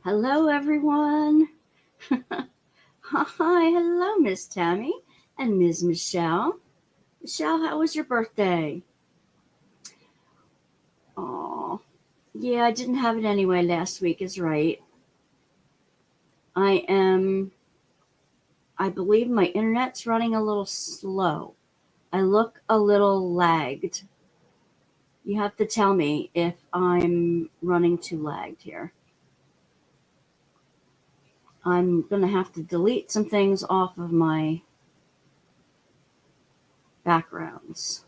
Hello, everyone. Hi, hello, Miss Tammy and Ms. Michelle. Michelle, how was your birthday? Oh, yeah, I didn't have it anyway last week, is right. I am, I believe my internet's running a little slow. I look a little lagged. You have to tell me if I'm running too lagged here. I'm going to have to delete some things off of my backgrounds.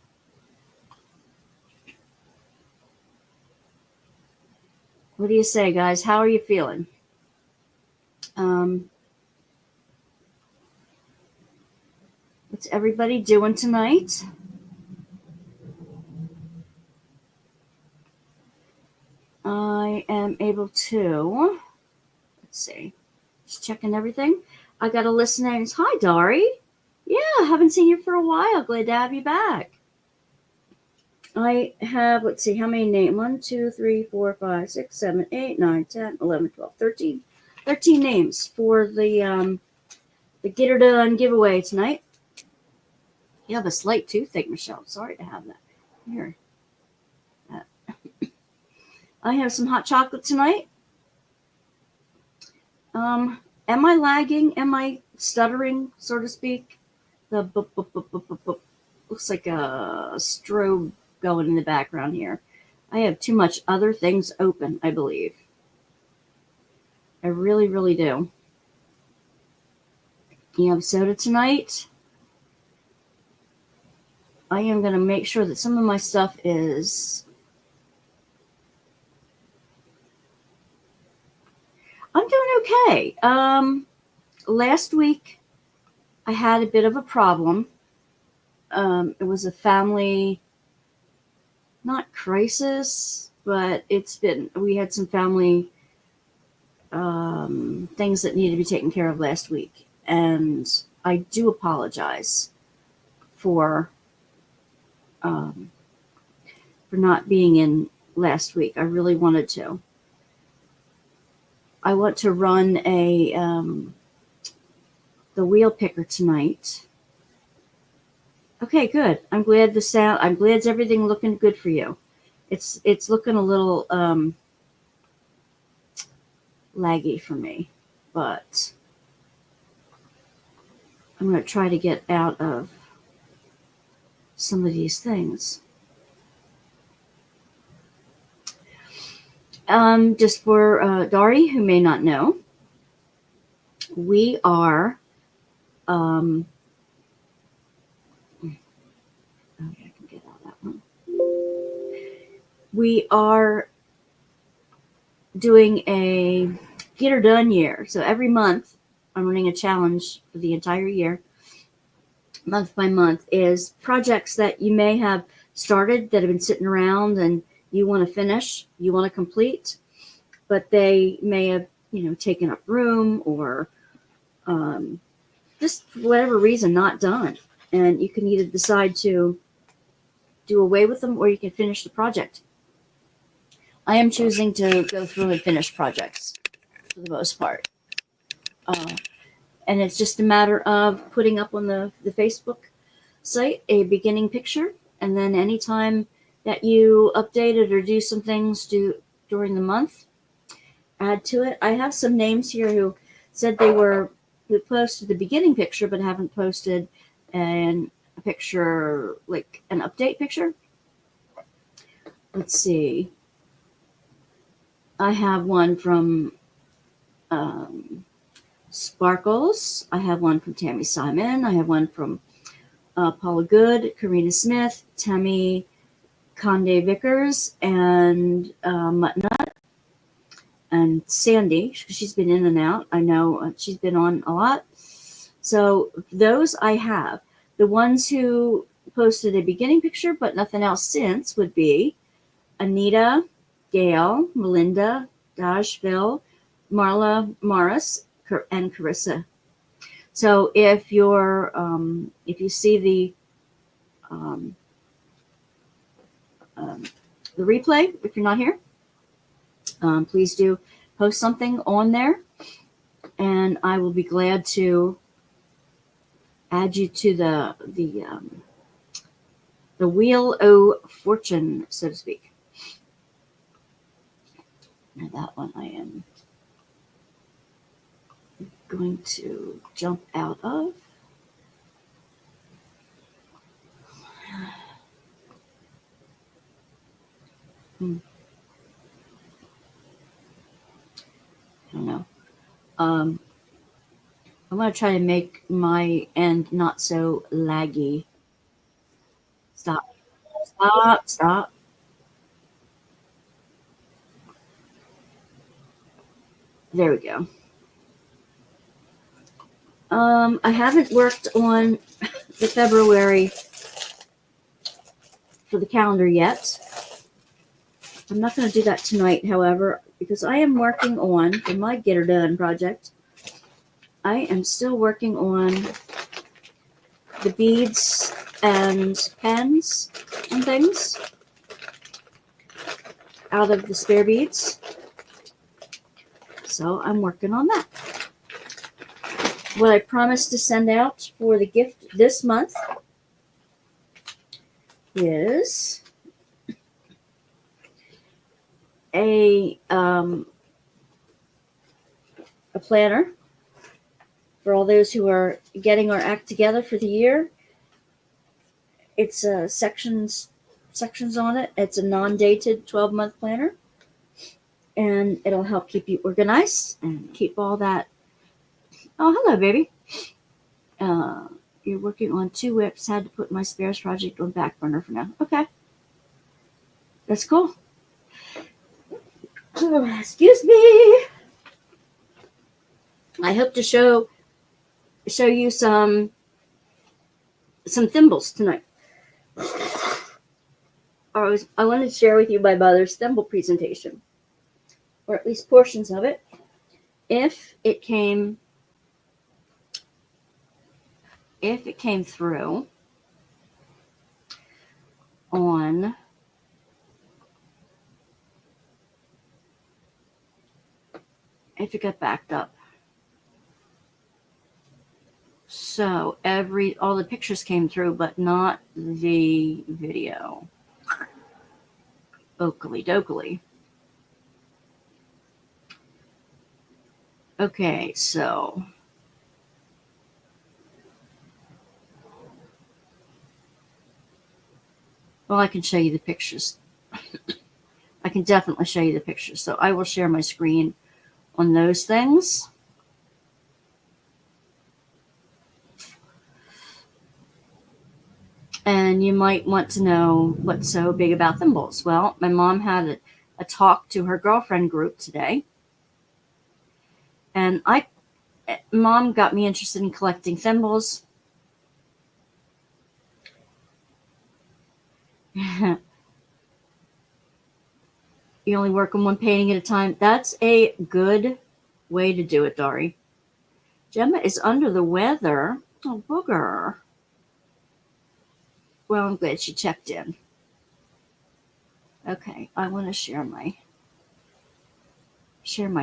What do you say, guys? How are you feeling? Um, what's everybody doing tonight? I am able to, let's see, just checking everything. I got a listener. Hi, Dari. Yeah, haven't seen you for a while. Glad to have you back. I have, let's see, how many names? 1, 2, 3, 4, 5, 6, 7, 8, 9, 10, 11, 12, 13. 13 names for the Get Her Done giveaway tonight. You have a slight toothache, Michelle. Sorry to have that. Here. I have some hot chocolate tonight. Am I lagging? Am I stuttering, so to speak? The looks like a strobe going in the background here. I have too much other things open, I believe. I really, really do. You have soda tonight. I am going to make sure that some of my stuff is... I'm doing okay. Last week, I had a bit of a problem. It was a family, not crisis, but we had some family things that needed to be taken care of last week. And I do apologize for not being in last week. I really wanted to. I want to run the wheel picker tonight. Okay, good. I'm glad everything looking good for you. It's looking a little laggy for me, but I'm going to try to get out of some of these things. Just for Dari, who may not know, we are okay, I can get out that one. We are doing a Get Her Done year. So every month, I'm running a challenge for the entire year, month by month, is projects that you may have started that have been sitting around and you want to finish, you want to complete, but they may have, taken up room or just for whatever reason not done. And you can either decide to do away with them or you can finish the project. I am choosing to go through and finish projects for the most part. And it's just a matter of putting up on the Facebook site a beginning picture. And then anytime that you update it or do some things during the month, add to it. I have some names here who said who posted the beginning picture but haven't posted a picture, like an update picture. Let's see. I have one from Sparkles. I have one from Tammy Simon. I have one from Paula Good, Karina Smith, Tammy Conde Vickers, and Muttnut, and Sandy. She's been in and out. I know she's been on a lot. So those I have. The ones who posted a beginning picture but nothing else since would be Anita, Gail, Melinda, Dashville, Marla Morris, and Carissa. So if you see the replay, if you're not here, please do post something on there, and I will be glad to add you to the wheel of fortune, so to speak. Now that one I am going to jump out of. I don't know. I'm going to try to make my end not so laggy. Stop. Stop. Stop. There we go. I haven't worked on the February for the calendar yet. I'm not going to do that tonight, however, because I am working on, for my Get Her Done project, I am still working on the beads and pens and things out of the spare beads. So I'm working on that. What I promised to send out for the gift this month is a planner for all those who are getting our act together for the year. It's sections on it. It's a non-dated 12-month planner, and it'll help keep you organized and keep all that. Oh, hello, baby. You're working on 2 whips. Had to put my spares project on back burner for now. Okay, that's cool. Oh, excuse me. I hope to show you some thimbles tonight. I wanted to share with you my mother's thimble presentation, or at least portions of it, if it came through on if it got backed up. So all the pictures came through, but not the video. Oakley dokley. Okay, so well, I can show you the pictures. I can definitely show you the pictures. So I will share my screen on those things. And you might want to know what's so big about thimbles. Well, my mom had a talk to her girlfriend group today. And Mom got me interested in collecting thimbles. You only work on one painting at a time. That's a good way to do it, Dory. Gemma is under the weather. Oh, booger. Well, I'm glad she checked in. Okay, I want to share my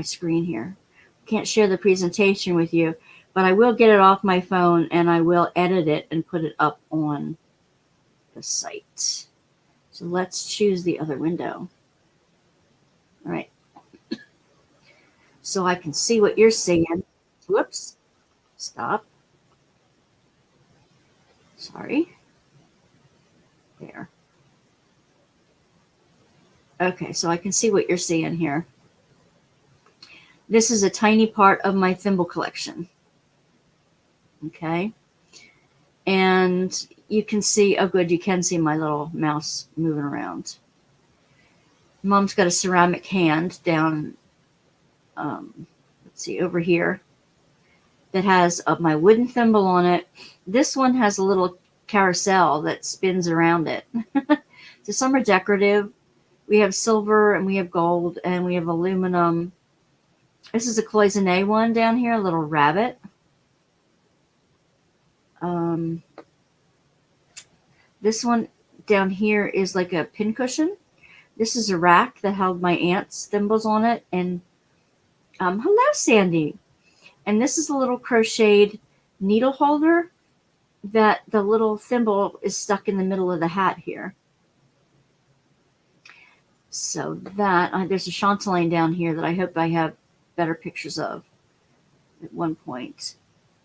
screen here. Can't share the presentation with you, but I will get it off my phone and I will edit it and put it up on the site. So let's choose the other window. All right. So I can see what you're seeing. Whoops. Stop. Sorry. There. Okay, so I can see what you're seeing here. This is a tiny part of my thimble collection. Okay. And you can see, oh good, you can see my little mouse moving around. Mom's got a ceramic hand down, let's see, over here that has my wooden thimble on it. This one has a little carousel that spins around it. So some are decorative. We have silver and we have gold and we have aluminum. This is a cloisonne one down here, a little rabbit. This one down here is like a pincushion. This is a rack that held my aunt's thimbles on it, and Hello, Sandy. And this is a little crocheted needle holder that the little thimble is stuck in the middle of the hat here. So that, there's a chatelaine down here that I hope I have better pictures of at one point.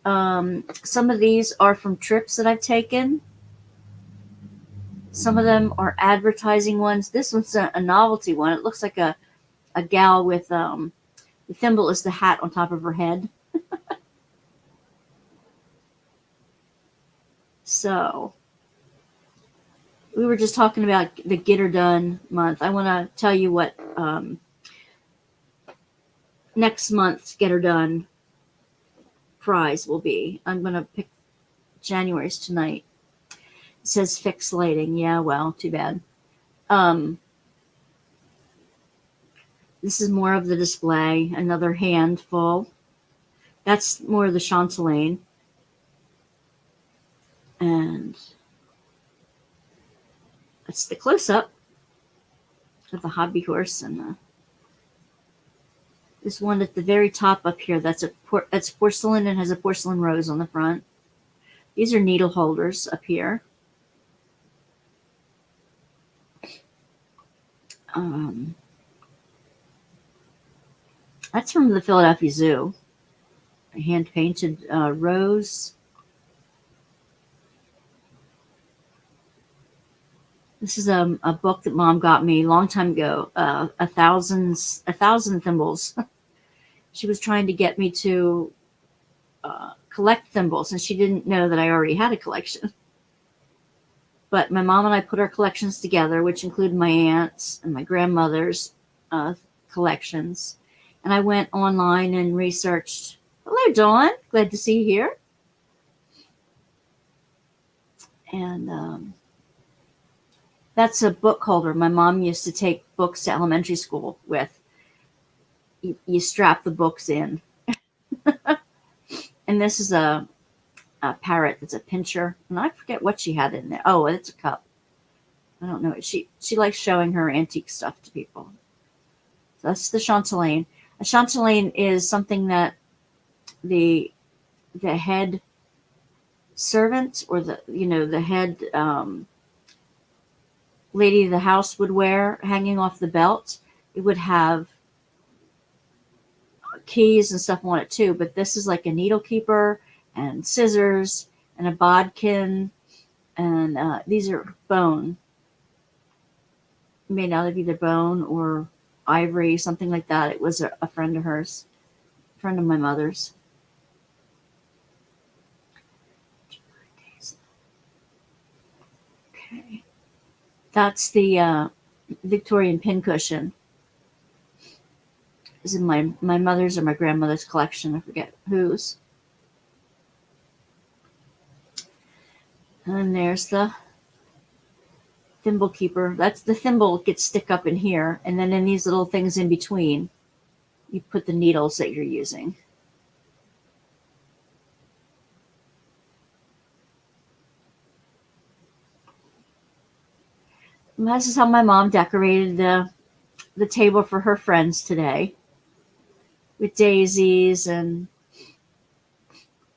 Some of these are from trips that I've taken. Some of them are advertising ones. This one's a novelty one. It looks like a gal with, the thimble is the hat on top of her head. So, we were just talking about the Get Her Done month. I want to tell you what next month's Get Her Done prize will be. I'm going to pick January's tonight. It says fixed lighting. Yeah, well, too bad. This is more of the display. Another handful. That's more of the chatelaine. And that's the close-up of the hobby horse. And this one at the very top up here, that's porcelain and has a porcelain rose on the front. These are needle holders up here. That's from the Philadelphia Zoo. A hand-painted rose. This is a book that Mom got me a long time ago, 1,000 thimbles. She was trying to get me to collect thimbles, and she didn't know that I already had a collection. But my mom and I put our collections together, which include my aunt's and my grandmother's collections. And I went online and researched. Hello, Dawn. Glad to see you here. And that's a book holder my mom used to take books to elementary school with. You strap the books in. And this is a parrot that's a pincher. And I forget what she had in there. Oh, it's a cup. I don't know. She likes showing her antique stuff to people. So that's the chatelaine. A chatelaine is something that the head servant or the head lady of the house would wear hanging off the belt. It would have keys and stuff on it too, but this is like a needle keeper and scissors and a bodkin, and these are bone, made out of either bone or ivory, something like that. It was a friend of hers, a friend of my mother's. Okay, that's the Victorian pincushion. This is my mother's or my grandmother's collection. I forget whose. And then there's the thimble keeper. That's the thimble gets stick up in here. And then in these little things in between, you put the needles that you're using. And this is how my mom decorated the table for her friends today, with daisies, and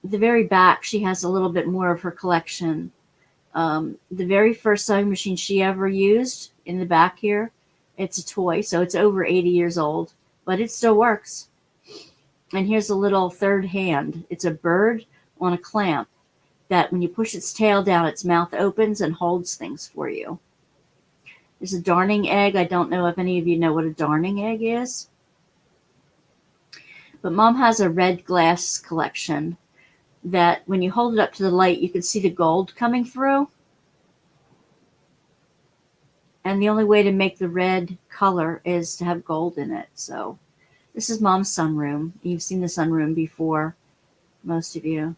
the very back she has a little bit more of her collection. The very first sewing machine she ever used in the back here, it's a toy, so it's over 80 years old, but it still works. And here's a little third hand. It's a bird on a clamp that when you push its tail down, its mouth opens and holds things for you. There's a darning egg. I don't know if any of you know what a darning egg is. But Mom has a red glass collection that when you hold it up to the light, you can see the gold coming through. And the only way to make the red color is to have gold in it. So this is Mom's sunroom. You've seen the sunroom before, most of you.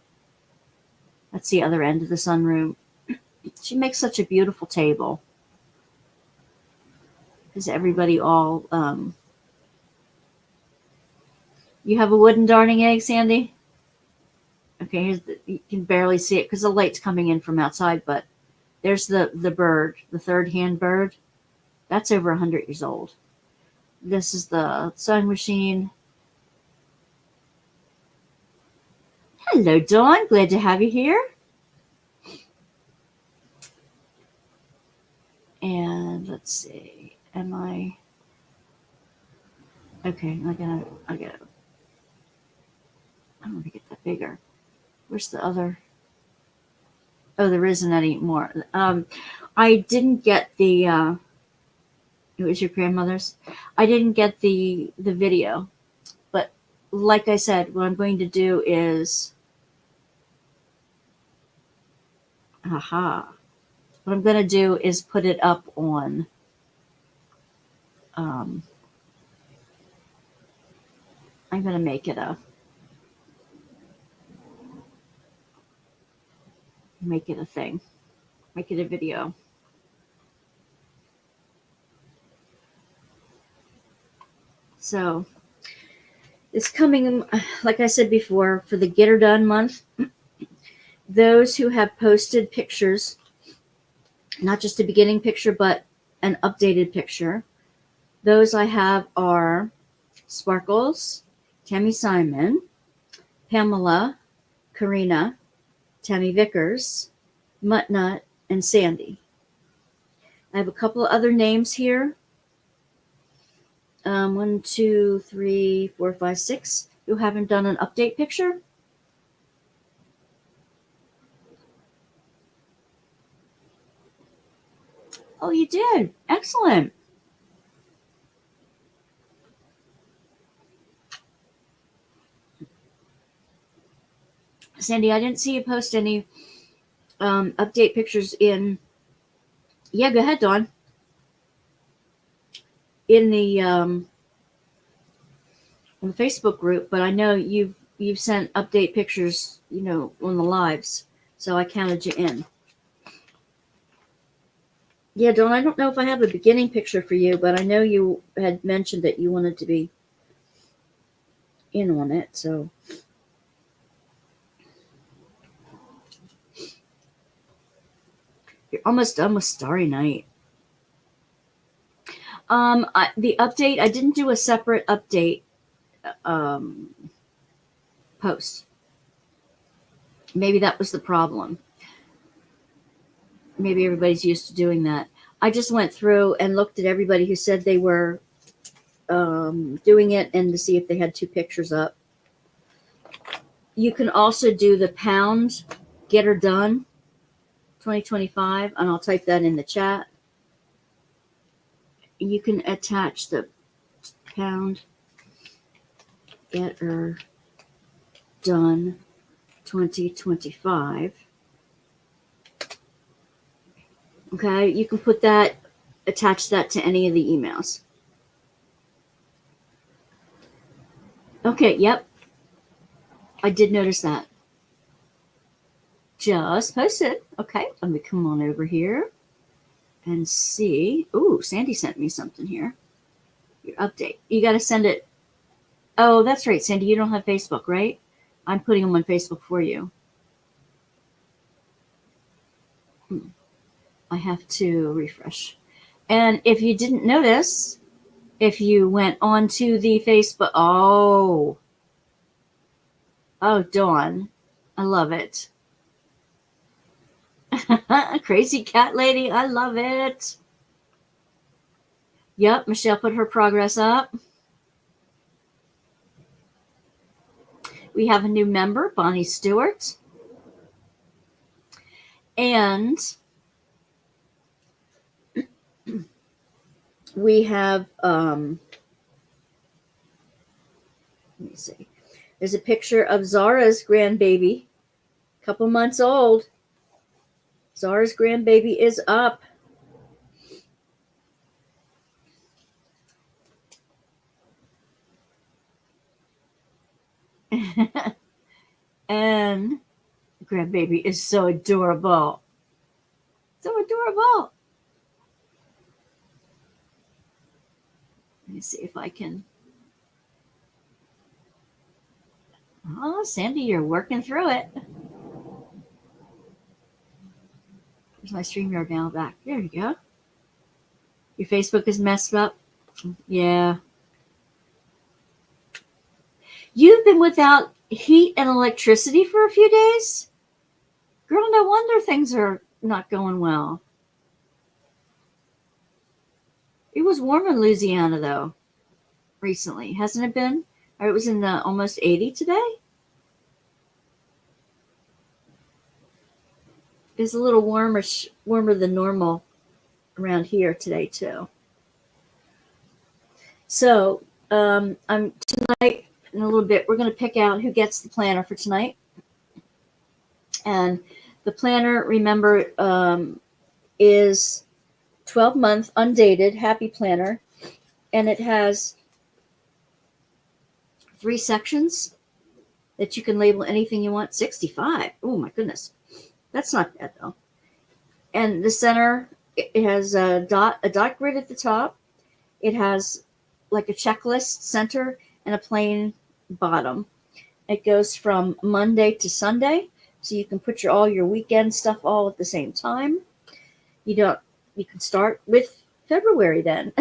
That's the other end of the sunroom. She makes such a beautiful table. Because everybody all... You have a wooden darning egg, Sandy? Okay, you can barely see it because the light's coming in from outside, but there's the bird, the third hand bird. That's over 100 years old. This is the sewing machine. Hello, Dawn. Glad to have you here. And let's see. Am I okay? I don't want to get that bigger. Where's the other? Oh, there isn't any more. I didn't get the. It was your grandmother's. I didn't get the video, but like I said, what I'm going to do is, aha. What I'm going to do is put it up on. I'm going to make it a thing. Make it a video. So it's coming, like I said before, for the Get Her Done month. Those who have posted pictures, not just a beginning picture, but an updated picture. Those I have are Sparkles, Tammy Simon, Pamela, Karina, Tammy Vickers, Muttnut, and Sandy. I have a couple of other names here. 1, 2, 3, 4, 5, 6 who haven't done an update picture. Oh, you did. Excellent. Sandy, I didn't see you post any update pictures in. Yeah, go ahead, Dawn. In the on the Facebook group, but I know you've sent update pictures, on the lives, so I counted you in. Yeah, Dawn, I don't know if I have a beginning picture for you, but I know you had mentioned that you wanted to be in on it, so. You're almost done with Starry Night. The update, I didn't do a separate update post. Maybe that was the problem. Maybe everybody's used to doing that. I just went through and looked at everybody who said they were doing it and to see if they had 2 pictures up. You can also do the pound Get Her Done 2025, and I'll type that in the chat. You can attach the pound Get Her Done 2025. Okay, you can put that, attach that to any of the emails. Okay, yep. I did notice that. Just posted. Okay, let me come on over here and see. Ooh, Sandy sent me something here. Your update. You got to send it. Oh, that's right, Sandy. You don't have Facebook, right? I'm putting them on Facebook for you. I have to refresh. And if you didn't notice, if you went on to the Facebook, oh, Dawn, I love it. Crazy cat lady, I love it. Yep, Michelle put her progress up. We have a new member, Bonnie Stewart. And we have, let me see. There's a picture of Zara's grandbaby, a couple months old. Zara's grandbaby is up. And the grandbaby is so adorable. So adorable. Let me see if I can. Oh, Sandy, you're working through it. There's my StreamYard now back. There you go. Your Facebook is messed up. Yeah. You've been without heat and electricity for a few days? Girl, no wonder things are not going well. It was warm in Louisiana, though, recently. Hasn't it been? Or it was in the almost 80 today? It's a little warmer than normal around here today, too. So, I'm tonight, in a little bit, we're going to pick out who gets the planner for tonight. And the planner, remember, is 12-month, undated, happy planner. And it has 3 sections that you can label anything you want. 65. Oh, my goodness. That's not bad, though. And the center, it has a dot grid at the top. It has like a checklist center and a plain bottom. It goes from Monday to Sunday, so you can put all your weekend stuff all at the same time. You can start with February then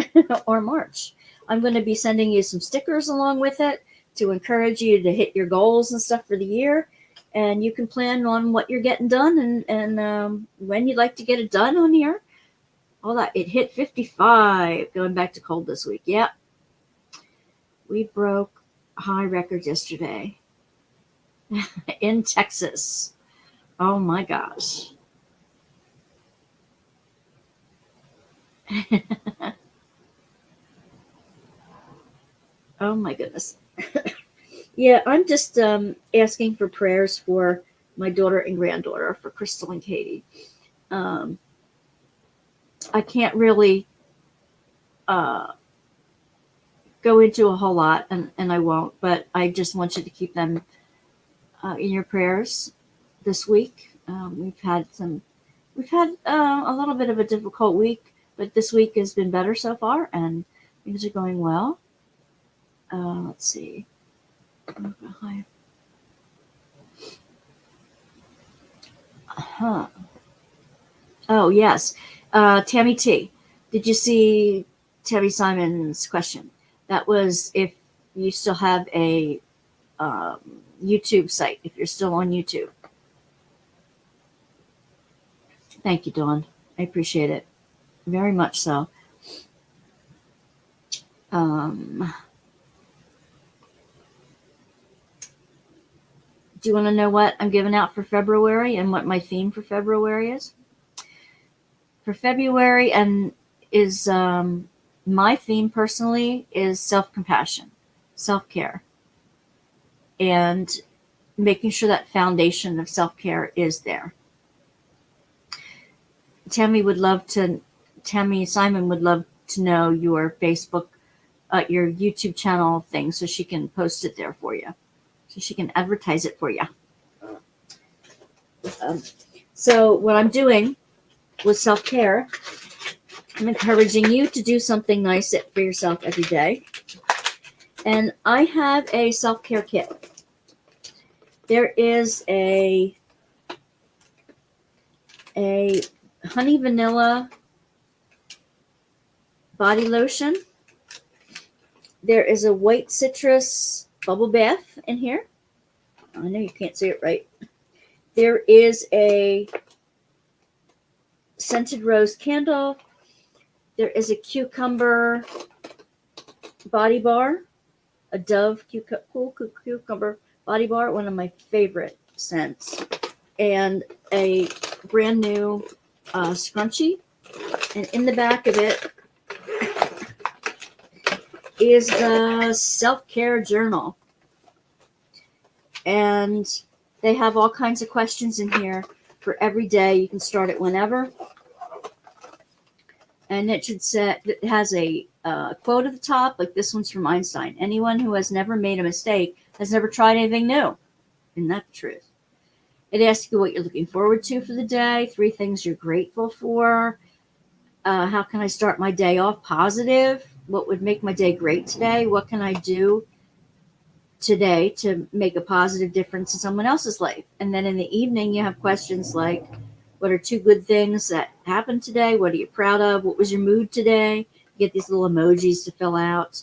or March. I'm going to be sending you some stickers along with it to encourage you to hit your goals and stuff for the year. And you can plan on what you're getting done and when you'd like to get it done on here. All that. It hit 55 going back to cold this week. Yep. We broke high records yesterday in Texas. Oh my gosh. Oh my goodness. Yeah, I'm just asking for prayers for my daughter and granddaughter, for Crystal and Katie. I can't really go into a whole lot, and I won't, but I just want you to keep them in your prayers this week. We've had a little bit of a difficult week, but this week has been better so far, and things are going well. Let's see. Oh, yes. Tammy T. Did you see Tammy Simon's question? That was if you still have a YouTube site, if you're still on YouTube. Thank you, Dawn. I appreciate it. Very much so. Do you want to know what I'm giving out for February and what my theme for February is? For February is my theme personally is self-compassion, self-care, and making sure that foundation of self-care is there. Tammy Simon would love to know your Facebook, your YouTube channel thing, so she can post it there for you. So she can advertise it for you. So what I'm doing with self-care, I'm encouraging you to do something nice for yourself every day. And I have a self-care kit. There is a honey vanilla body lotion. There is a white citrus bubble bath in here. I know you can't see it right. There is a scented rose candle. There is a cucumber body bar, a Dove cucumber body bar, one of my favorite scents, and a brand new scrunchie. And in the back of it is the self-care journal. And they have all kinds of questions in here for every day. You can start it whenever. And it has a quote at the top, like this one's from Einstein. Anyone who has never made a mistake has never tried anything new. Isn't that the truth? It asks you what you're looking forward to for the day, 3 things you're grateful for. How can I start my day off positive? What would make my day great today? What can I do today to make a positive difference in someone else's life? And then in the evening, you have questions like, what are 2 good things that happened today? What are you proud of? What was your mood today? You get these little emojis to fill out.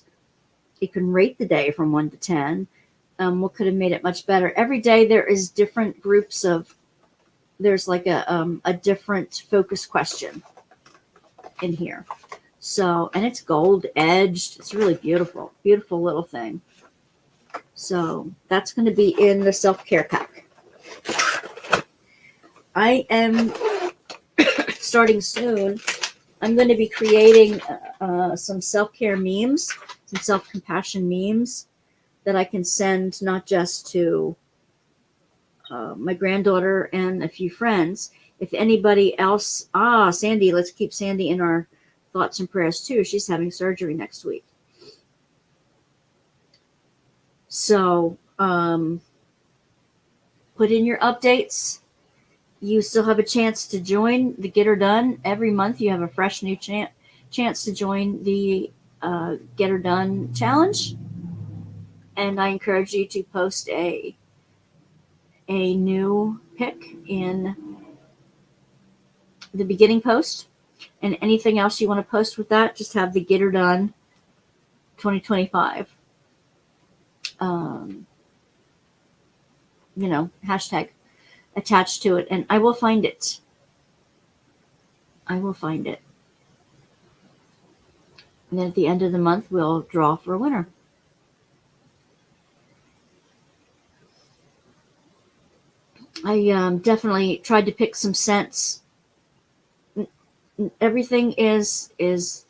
You can rate the day from 1 to 10. What could have made it much better? Every day there is different groups of. There's like a different focus question in here. So, and it's gold edged. It's really beautiful, beautiful little thing. So that's going to be in the self-care pack. I am starting soon. I'm going to be creating some self-care memes, some self-compassion memes that I can send not just to my granddaughter and a few friends. If anybody else, Sandy, let's keep Sandy in our thoughts and prayers too. She's having surgery next week. So put in your updates. You still have a chance to join the Get Her Done. Every month you have a fresh new chance to join the Get Her Done challenge. And I encourage you to post a new pic in the beginning post. And anything else you want to post with that, just have the Get Her Done 2025. Hashtag attached to it, and I will find it. I will find it. And then at the end of the month, we'll draw for a winner. I definitely tried to pick some scents. Everything is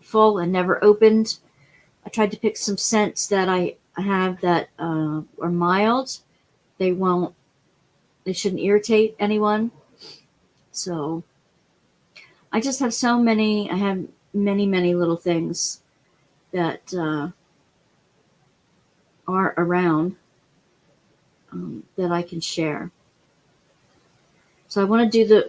full and never opened. I tried to pick some scents that I have that are mild. They shouldn't irritate anyone. So I just have so many. I have many, many little things that are around that I can share. So I want to do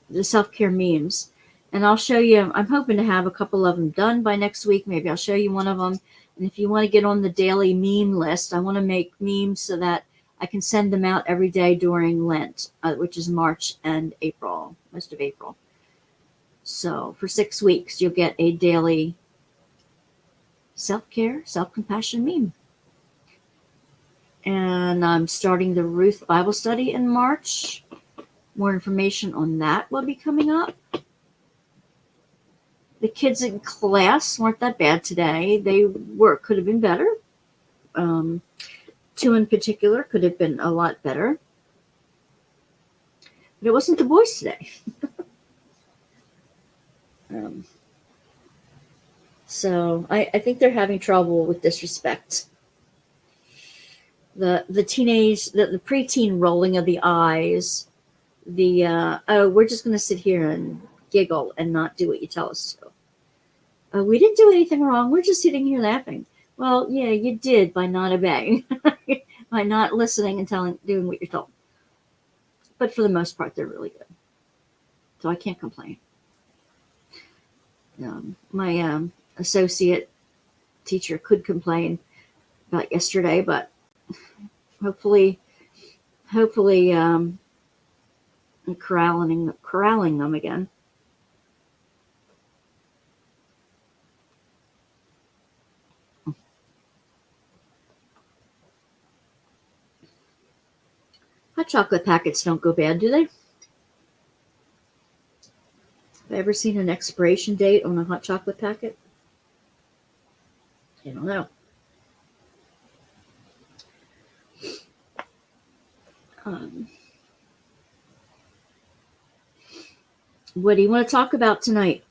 the self-care memes, and I'll show you. I'm hoping to have a couple of them done by next week. Maybe I'll show you one of them. And if you want to get on the daily meme list, I want to make memes so that I can send them out every day during Lent, which is March and April, most of April. So for 6 weeks, you'll get a daily self-care, self-compassion meme. And I'm starting the Ruth Bible study in March. More information on that will be coming up. The kids in class weren't that bad today. They could have been better. 2 in particular could have been a lot better. But it wasn't the boys today. So I think they're having trouble with disrespect. The preteen rolling of the eyes, we're just going to sit here and giggle and not do what you tell us to. We didn't do anything wrong. We're just sitting here laughing. Well, yeah, you did by not obeying, by not listening and doing what you're told. But for the most part, they're really good. So I can't complain. My associate teacher could complain about yesterday, but hopefully I'm corralling them again. Hot chocolate packets don't go bad, do they? Have I ever seen an expiration date on a hot chocolate packet? I don't know. What do you want to talk about tonight?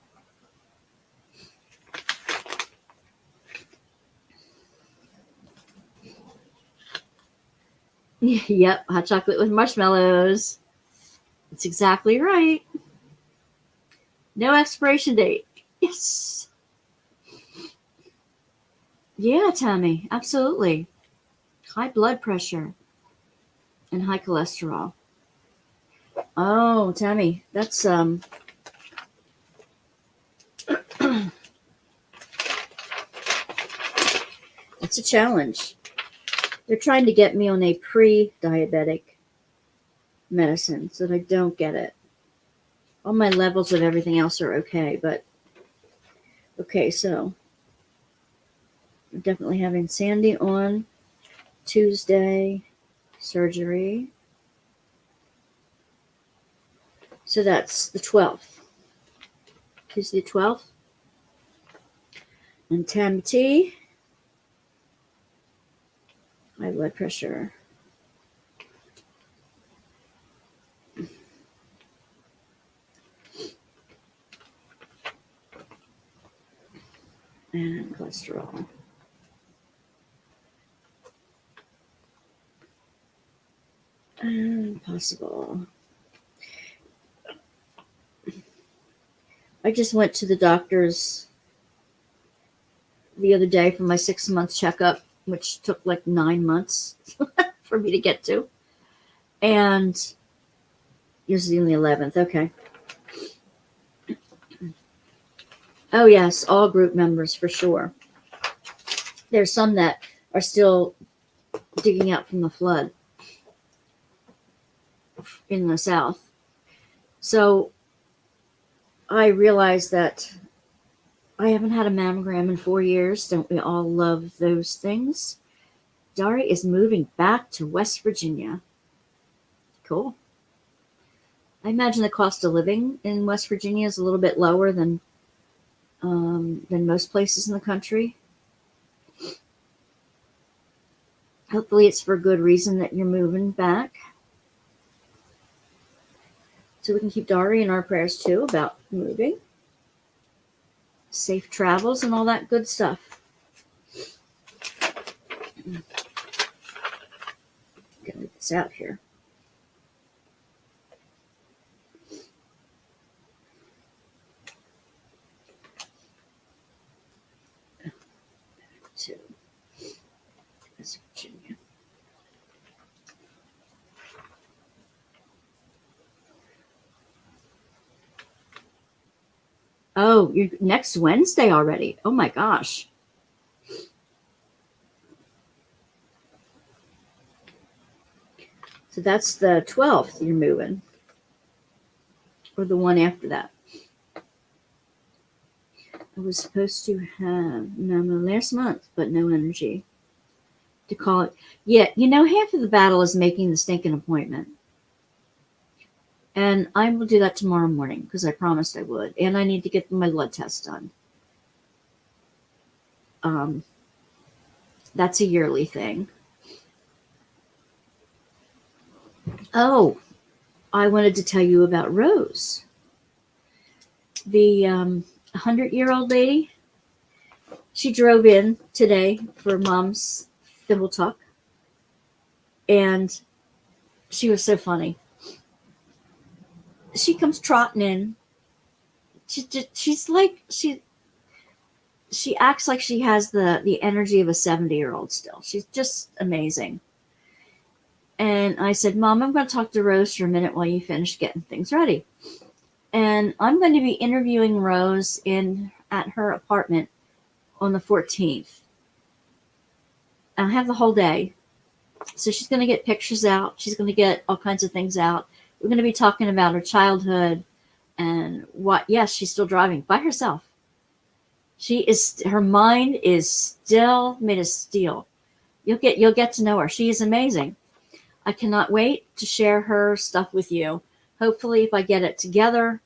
Yep, hot chocolate with marshmallows. That's exactly right. No expiration date. Yes. Yeah, Tammy, absolutely. High blood pressure and high cholesterol. Oh, Tammy, that's it's a challenge. They're trying to get me on a pre-diabetic medicine so that I don't get it. All my levels of everything else are okay, but okay, so I'm definitely having Sandy on Tuesday, surgery. So that's the 12th. Tuesday the 12th. And Tammy T, high blood pressure. And cholesterol. And possible. I just went to the doctor's the other day for my 6-month checkup, which took like 9 months for me to get to. And usually on the 11th. Okay. Oh, yes. All group members for sure. There's some that are still digging out from the flood in the South. So I realized that I haven't had a mammogram in 4 years. Don't we all love those things? Dari is moving back to West Virginia. Cool. I imagine the cost of living in West Virginia is a little bit lower than most places in the country. Hopefully it's for a good reason that you're moving back. So we can keep Dari in our prayers too about moving. Safe travels and all that good stuff. Get this out here. To West Virginia. Oh, you're next Wednesday already. Oh my gosh. So that's the 12th you're moving. Or the one after that. I was supposed to have mammo last month, but no energy to call it. Yeah, half of the battle is making the stinking appointment. And I will do that tomorrow morning because I promised I would. And I need to get my blood test done. That's a yearly thing. Oh, I wanted to tell you about Rose. The 100-year-old lady. She drove in today for Mom's thimble tuck. And she was so funny. She comes trotting in. She's like, she acts like she has the energy of a 70-year-old still. She's just amazing. And I said, Mom, I'm going to talk to Rose for a minute while you finish getting things ready. And I'm going to be interviewing Rose at her apartment on the 14th. And I have the whole day. So she's going to get pictures out. She's going to get all kinds of things out. We're going to be talking about her childhood and what. Yes, she's still driving by herself. Her mind is still made of steel. You'll get to know her. She is amazing. I cannot wait to share her stuff with you. Hopefully, if I get it together,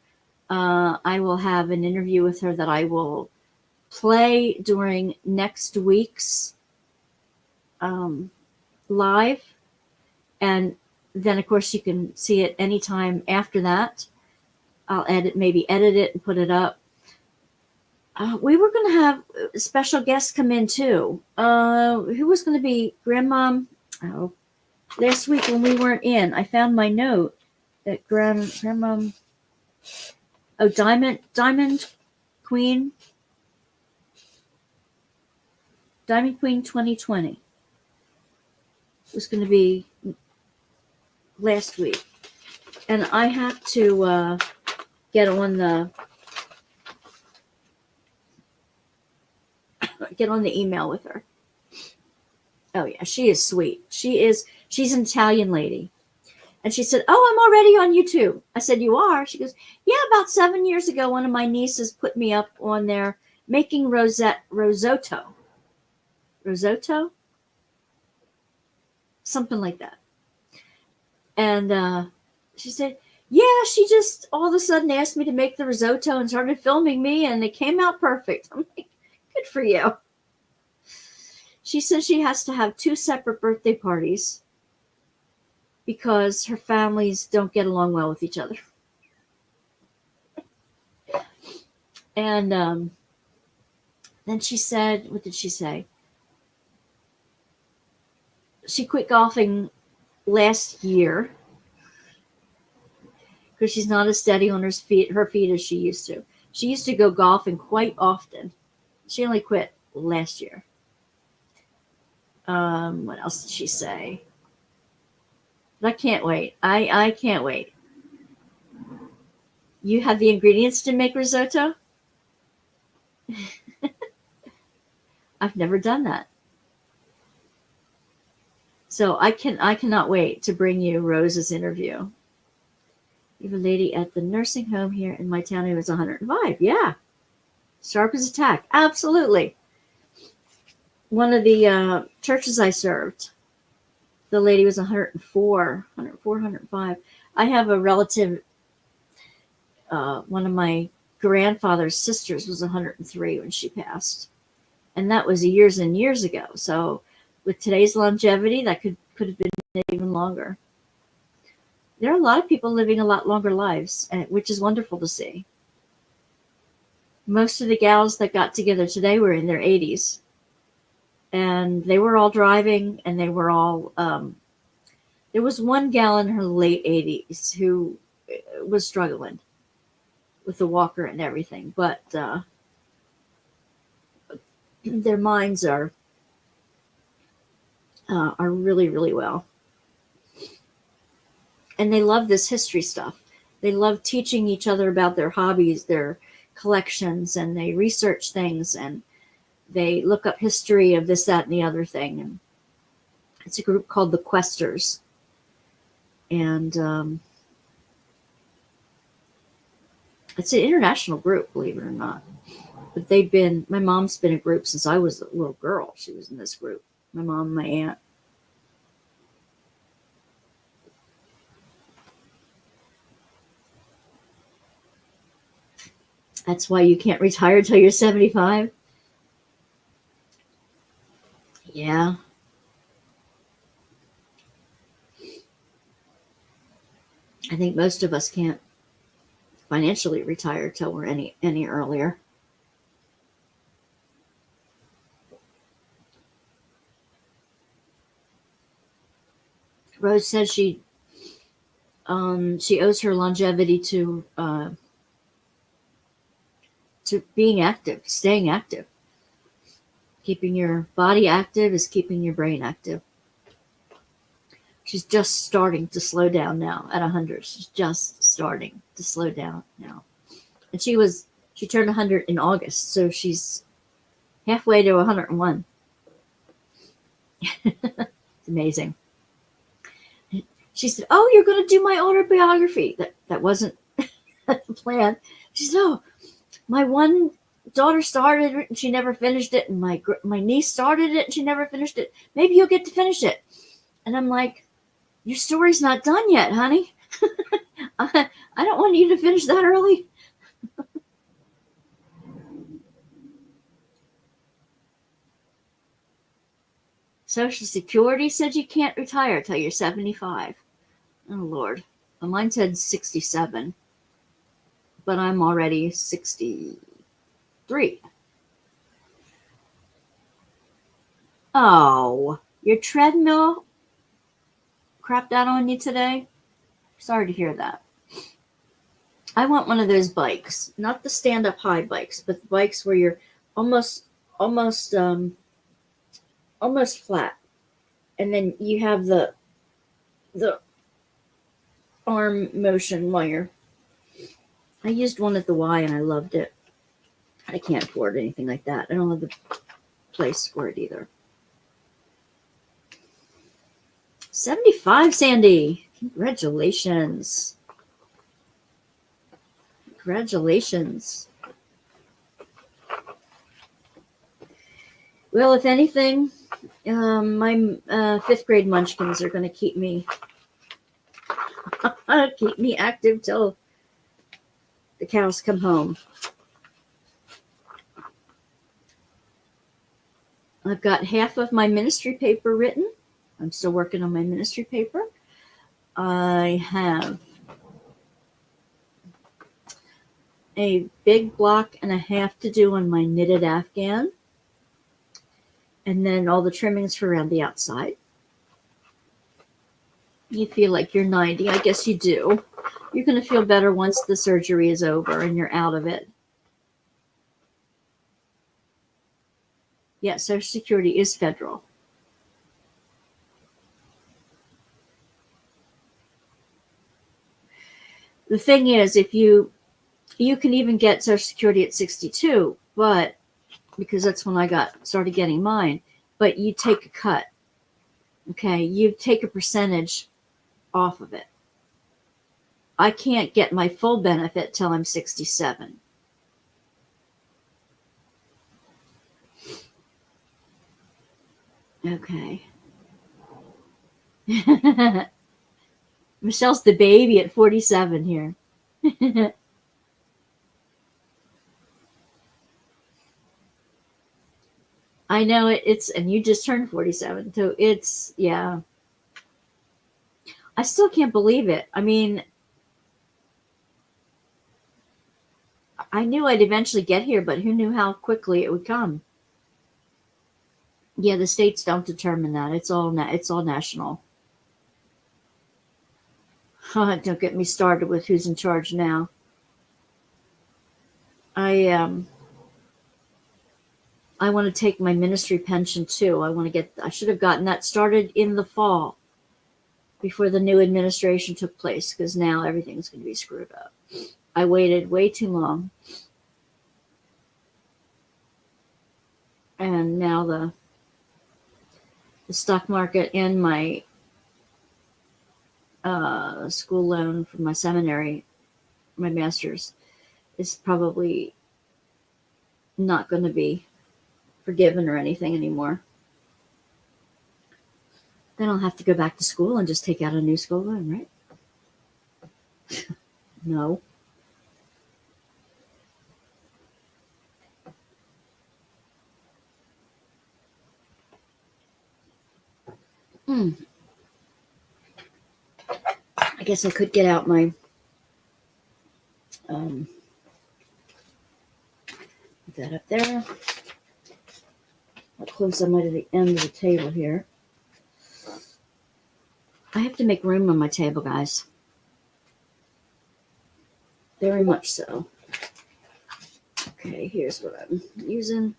I will have an interview with her that I will play during next week's live. And then, of course, you can see it anytime after that. I'll maybe edit it and put it up. We were going to have special guests come in, too. Who was going to be? Grandmom. Oh, last week when we weren't in, I found my note that Grandmom. Oh, Diamond Queen. Diamond Queen 2020 was going to be last week. And I have to get on the email with her. Oh yeah, she is sweet. She's an Italian lady. And she said, "Oh, I'm already on YouTube." I said, "You are?" She goes, "Yeah, about 7 years ago, one of my nieces put me up on there making risotto. Risotto? something like that. And she said, yeah, she just all of a sudden asked me to make the risotto and started filming me, and it came out perfect. I'm like, good for you. She says she has to have 2 separate birthday parties because her families don't get along well with each other. And then she said, what did she say? She quit golfing last year because she's not as steady on her feet as she used to. She used to go golfing quite often. She only quit last year. What else did she say? I can't wait. I can't wait. You have the ingredients to make risotto? I've never done that. So I cannot wait to bring you Rose's interview. You have a lady at the nursing home here in my town who was 105. Yeah. Sharp as a tack. Absolutely. One of the churches I served, the lady was 104, 105. I have a relative, one of my grandfather's sisters was 103 when she passed. And that was years and years ago. So with today's longevity, that could have been even longer. There are a lot of people living a lot longer lives, which is wonderful to see. Most of the gals that got together today were in their 80s. And they were all driving, and they were all, there was one gal in her late 80s who was struggling with the walker and everything, but their minds are really, really well. And they love this history stuff. They love teaching each other about their hobbies, their collections, and they research things, and they look up history of this, that, and the other thing. And it's a group called the Questers. And it's an international group, believe it or not. But my mom's been in a group since I was a little girl. She was in this group. My mom and my aunt. That's why you can't retire till you're 75. Yeah. I think most of us can't financially retire till we're any earlier. Rose says she owes her longevity to being active, staying active. Keeping your body active is keeping your brain active. She's just starting to slow down now at 100. She's just starting to slow down now. And she turned 100 in August, so she's halfway to 101. It's amazing. She said, "Oh, you're going to do my autobiography." That wasn't the plan. She said, "Oh, my one daughter started it and she never finished it, and my niece started it and she never finished it. Maybe you'll get to finish it." And I'm like, "Your story's not done yet, honey. I don't want you to finish that early." Social Security said you can't retire till you're 75. Oh, Lord. Well, mine said 67, but I'm already 63. Oh, your treadmill crapped out on you today? Sorry to hear that. I want one of those bikes, not the stand-up high bikes, but the bikes where you're almost flat, and then you have the arm motion while I used one at the Y and I loved it. I can't afford anything like that. I don't have the place for it either. 75, Sandy. Congratulations. Well, if anything, my fifth grade munchkins are going to keep me active till the cows come home. I've got half of my ministry paper written. I'm still working on my ministry paper. I have a big block and a half to do on my knitted Afghan. And then all the trimmings for around the outside. You feel like you're 90. I guess you do. You're going to feel better once the surgery is over and you're out of it. Yeah, Social Security is federal. The thing is, if you can even get Social Security at 62, but because that's when I started getting mine, but you take a cut. Okay, you take a percentage off of it. I can't get my full benefit till I'm 67. Okay. Michelle's the baby at 47 here. I know it's, and you just turned 47, so it's, yeah. I still can't believe it. I mean, I knew I'd eventually get here, but who knew how quickly it would come? Yeah, the states don't determine that. It's all national. Don't get me started with who's in charge now. I want to take my ministry pension too. I should have gotten that started in the fall before the new administration took place, because now everything's going to be screwed up. I waited way too long. And now the stock market and my school loan for my seminary, my master's, is probably not going to be forgiven or anything anymore. Then I'll have to go back to school and just take out a new school loan, right? No. I guess I could get out my put that up there. I'll close them right at the end of the table here. I have to make room on my table, guys. Very much so. Okay, here's what I'm using.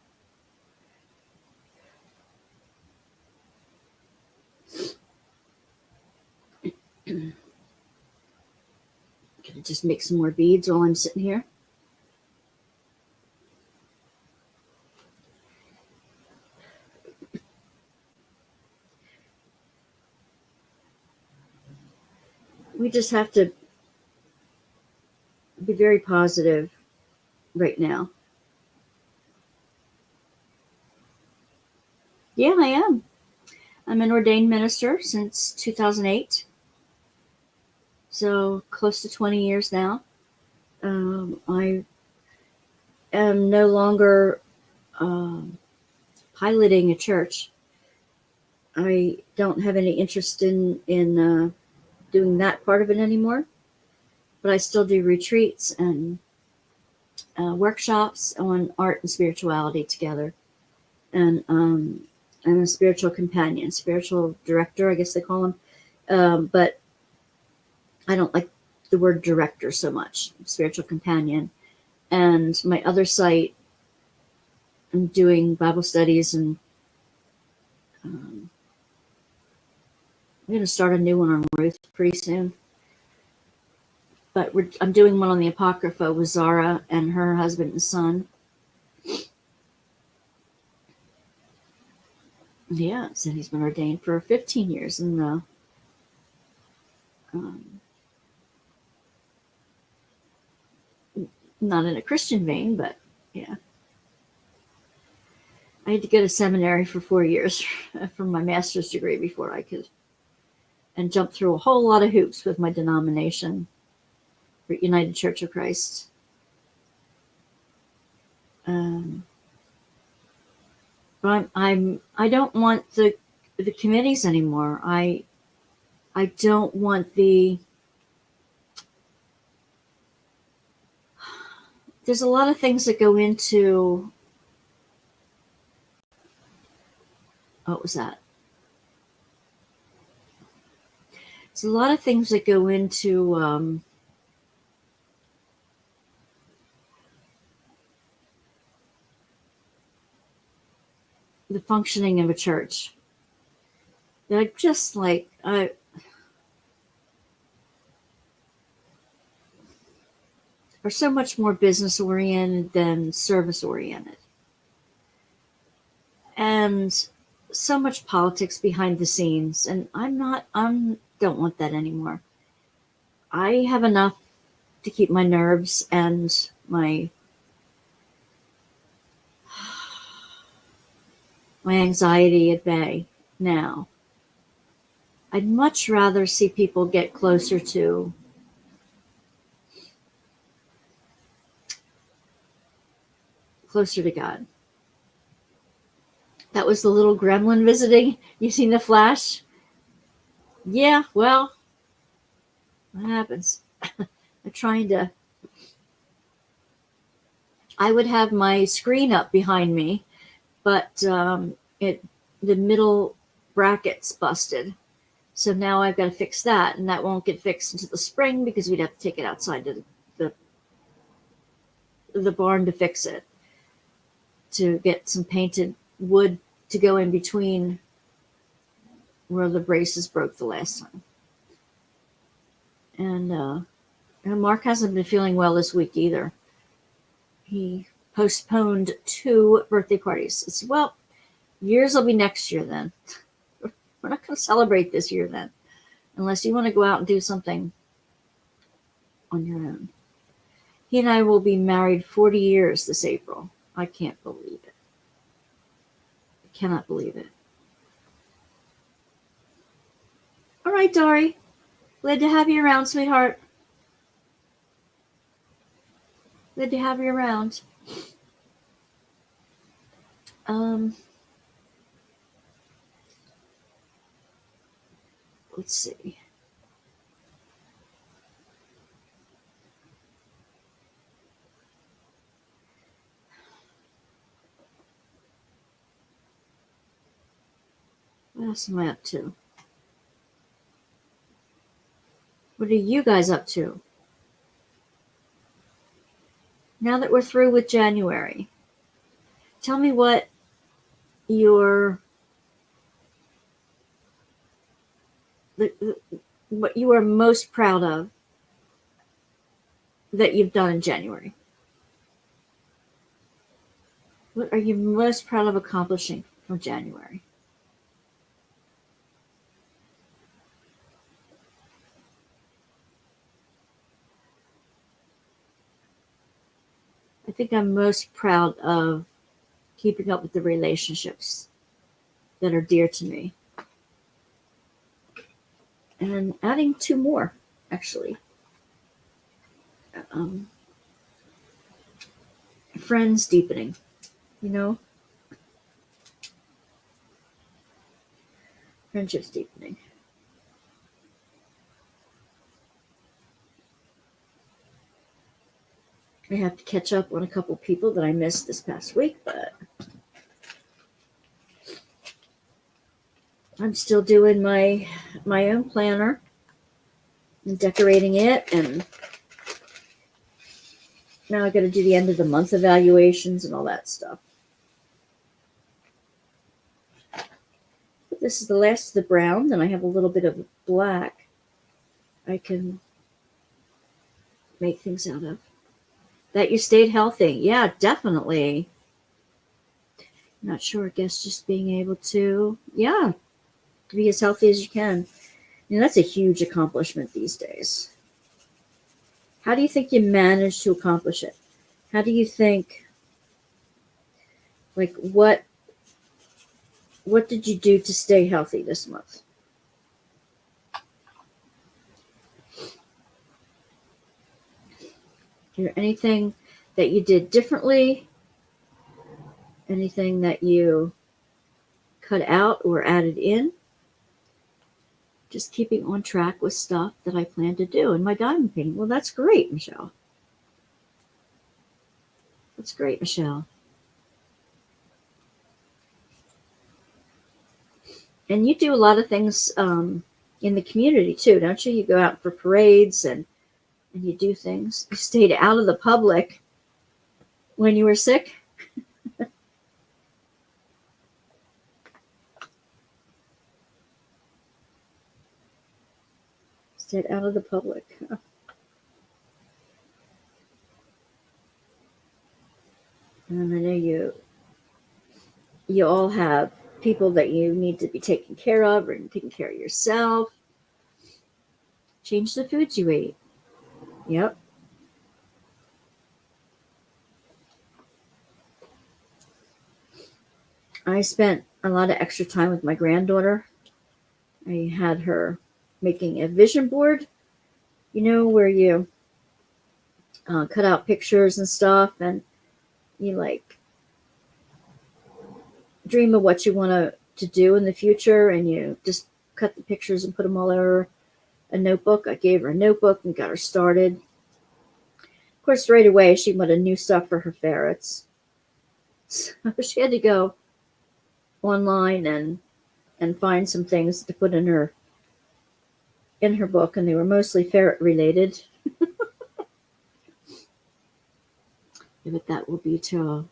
Gonna just make some more beads while I'm sitting here. We just have to be very positive right now. Yeah, I am. I'm an ordained minister since 2008. So close to 20 years now. I am no longer piloting a church. I don't have any interest in doing that part of it anymore. But I still do retreats and workshops on art and spirituality together. And I'm a spiritual companion, spiritual director, I guess they call them. But I don't like the word director so much, spiritual companion. And my other site, I'm doing Bible studies, and I'm going to start a new one on Ruth pretty soon. But I'm doing one on the Apocrypha with Zara and her husband and son. Yeah, so he's been ordained for 15 years in the not in a Christian vein, but yeah. I had to go to seminary for 4 years for my master's degree before I could, and jump through a whole lot of hoops with my denomination, United Church of Christ. But I don't want the committees anymore. I don't want there's a lot of things that go into, what was that? There's a lot of things that go into the functioning of a church. They're just like, are so much more business oriented than service oriented. And so much politics behind the scenes. And I don't want that anymore. I have enough to keep my nerves and my anxiety at bay now. I'd much rather see people get closer to God. That was the little gremlin visiting. You seen the flash? Yeah, well, what happens? I'm trying to. I would have my screen up behind me, but the middle bracket's busted. So now I've got to fix that, and that won't get fixed until the spring because we'd have to take it outside to the barn to fix it, to get some painted wood to go in between where the braces broke the last time. And Mark hasn't been feeling well this week either. He postponed 2 birthday parties. It's, well, yours will be next year then. We're not going to celebrate this year then, unless you want to go out and do something on your own. He and I will be married 40 years this April. I can't believe it. I cannot believe it. All right, Dory. Glad to have you around, sweetheart. Glad to have you around. Let's see. What else am I up to? What are you guys up to? Now that we're through with January, tell me what what you are most proud of that you've done in January. What are you most proud of accomplishing from January? I think I'm most proud of keeping up with the relationships that are dear to me. And then adding 2 more, actually. Friends deepening, friendships deepening. I have to catch up on a couple people that I missed this past week, but I'm still doing my own planner and decorating it, and now I got to do the end of the month evaluations and all that stuff. But this is the last of the brown. Then I have a little bit of black I can make things out of. That you stayed healthy. Yeah, definitely. Not sure. I guess just being able to, be as healthy as you can. That's a huge accomplishment these days. How do you think you manage to accomplish it? How do you think, what what did you do to stay healthy this month? Is there anything that you did differently? Anything that you cut out or added in? Just keeping on track with stuff that I plan to do in my diamond painting. Well, that's great, Michelle. That's great, Michelle. And you do a lot of things in the community too, don't you? You go out for parades and you do things. You stayed out of the public when you were sick. Stayed out of the public. And I know you all have people that you need to be taking care of, or taking care of yourself. Change the foods you eat. Yep. I spent a lot of extra time with my granddaughter. I had her making a vision board, where you cut out pictures and stuff, and you dream of what you want to do in the future, and you just cut the pictures and put them all over a notebook. I gave her a notebook and got her started. Of course, right away she wanted new stuff for her ferrets, so she had to go online and find some things to put in her book, and they were mostly ferret related. But that will be to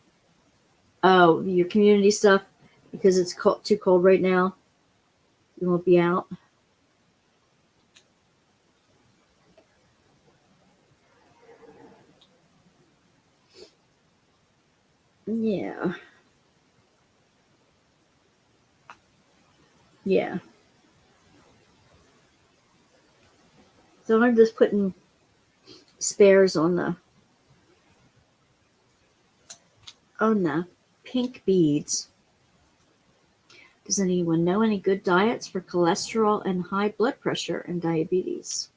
your community stuff, because it's too cold right now. You won't be out. Yeah. Yeah. So I'm just putting spares on the pink beads. Does anyone know any good diets for cholesterol and high blood pressure and diabetes?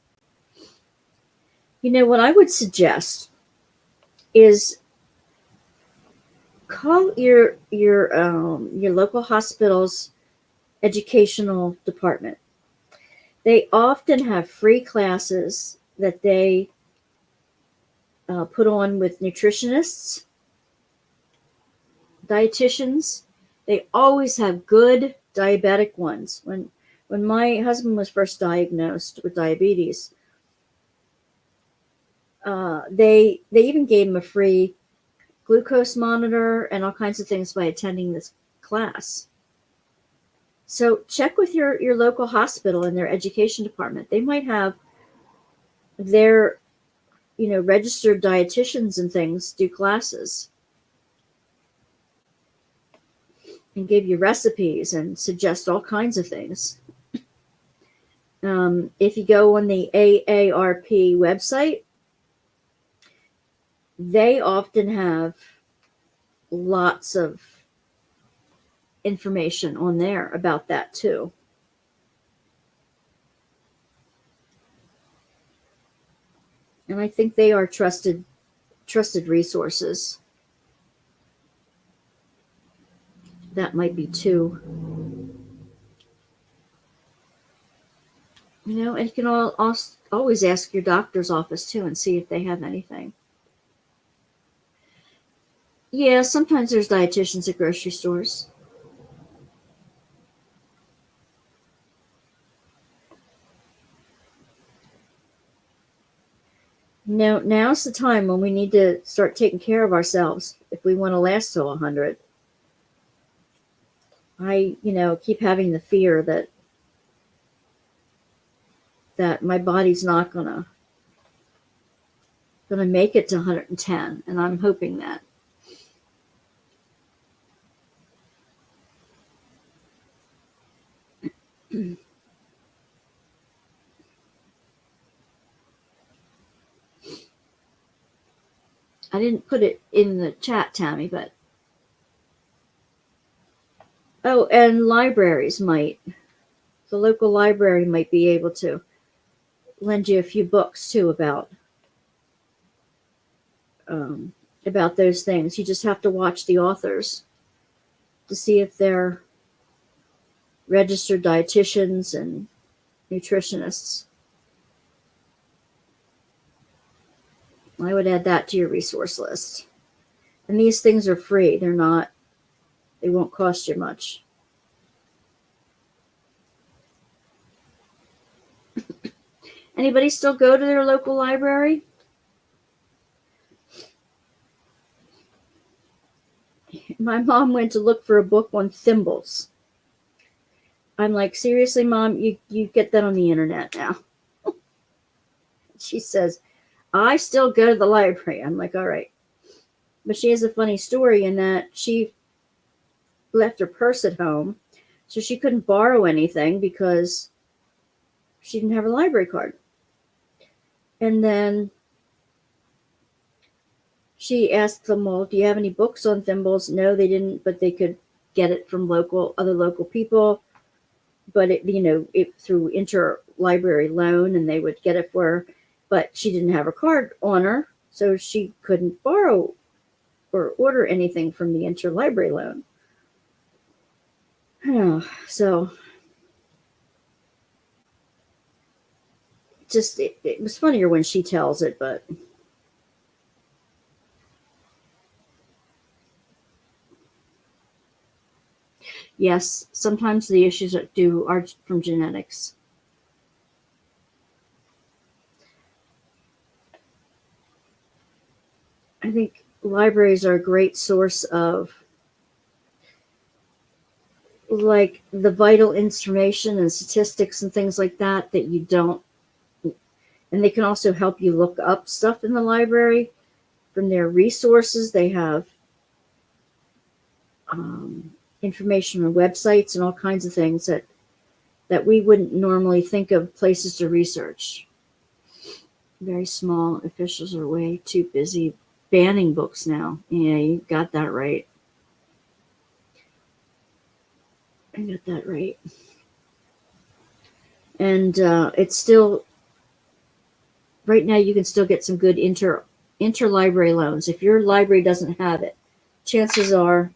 What I would suggest is call your local hospital's educational department. They often have free classes that they put on with nutritionists, dietitians. They always have good diabetic ones. When my husband was first diagnosed with diabetes, they even gave him a free glucose monitor and all kinds of things by attending this class. So check with your local hospital and their education department. They might have their registered dietitians and things do classes and give you recipes and suggest all kinds of things. If you go on the AARP website, they often have lots of information on there about that too. And I think they are trusted resources. That might be too. And you can always ask your doctor's office too and see if they have anything. Yeah, sometimes there's dietitians at grocery stores. Now's the time when we need to start taking care of ourselves if we want to last till 100. I, keep having the fear that my body's not gonna make it to 110, and I'm hoping that. I didn't put it in the chat, Tammy, but Oh, and libraries might. The local library might be able to lend you a few books too um, about those things. You just have to watch the authors to see if they're registered dietitians and nutritionists. I would add that to your resource list. And these things are free. They won't cost you much. Anybody still go to their local library? My mom went to look for a book on thimbles. I'm like, seriously, Mom, you get that on the internet now. She says, I still go to the library. I'm like, all right. But she has a funny story in that she left her purse at home, so she couldn't borrow anything because she didn't have her library card. And then she asked them, well, do you have any books on thimbles? No, they didn't, but they could get it from other local people. But it through interlibrary loan, and they would get it for her. But she didn't have her card on her, so she couldn't borrow or order anything from the interlibrary loan. So just it was funnier when she tells it, but yes, sometimes the issues are from genetics. I think libraries are a great source of like the vital information and statistics and things like that you don't, and they can also help you look up stuff in the library from their resources. They have information on websites and all kinds of things that we wouldn't normally think of places to research. Very small officials are way too busy banning books now. Yeah, you got that right. I got that right. And it's still, right now you can still get some good interlibrary loans. If your library doesn't have it, chances are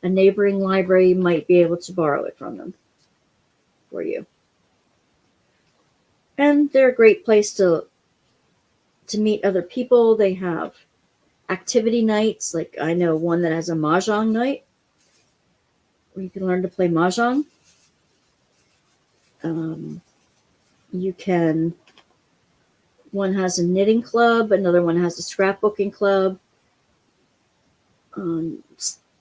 a neighboring library might be able to borrow it from them for you. And they're a great place to meet other people. They have activity nights. Like I know one that has a mahjong night where you can learn to play mahjong. One has a knitting club, another one has a scrapbooking club.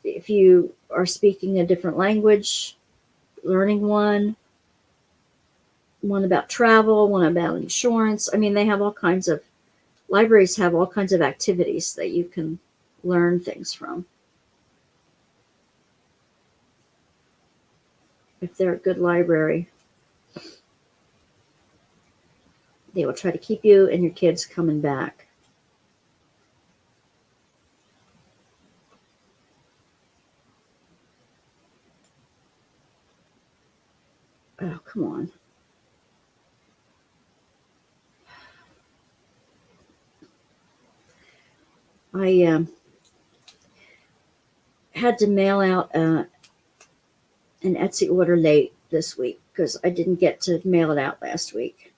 If you are speaking a different language, learning one about travel, one about insurance. I mean, libraries have all kinds of activities that you can learn things from. If they're a good library, they will try to keep you and your kids coming back. Oh, come on. I had to mail out an Etsy order late this week because I didn't get to mail it out last week.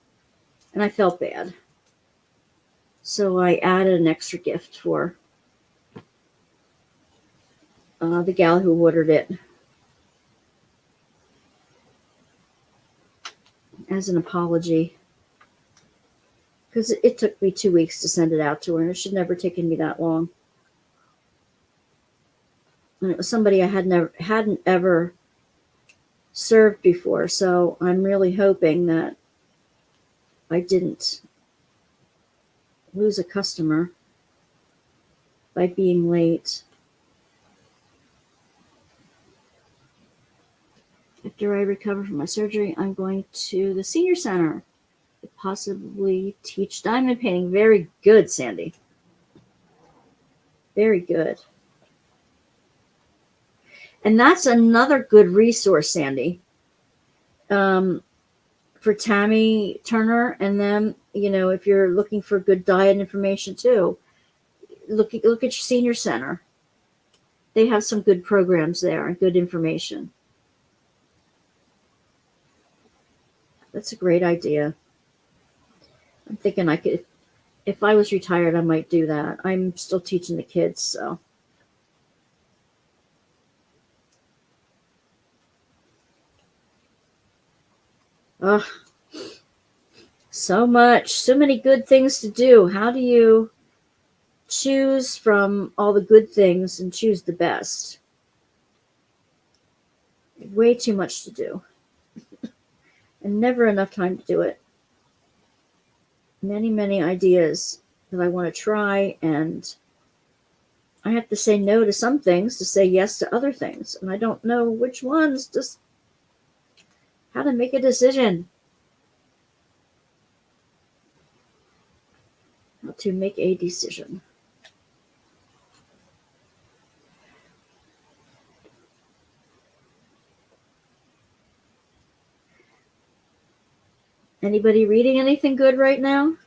And I felt bad. So I added an extra gift for the gal who ordered it as an apology. Because it took me 2 weeks to send it out to her, and it should never taken me that long. And it was somebody I hadn't ever served before, so I'm really hoping that I didn't lose a customer by being late. After I recover from my surgery, I'm going to the senior center to possibly teach diamond painting. Very good, Sandy. Very good. And that's another good resource, Sandy, for Tammy Turner and them. If you're looking for good diet information too, look at your senior center. They have some good programs there and good information. That's a great idea. I'm thinking I could, if I was retired, I might do that. I'm still teaching the kids, so. Ugh. So many good things to do. How do you choose from all the good things and choose the best? Way too much to do. And never enough time to do it. Many ideas that I want to try, and I have to say no to some things to say yes to other things. And I don't know which ones, just how to make a decision. How to make a decision. Anybody reading anything good right now?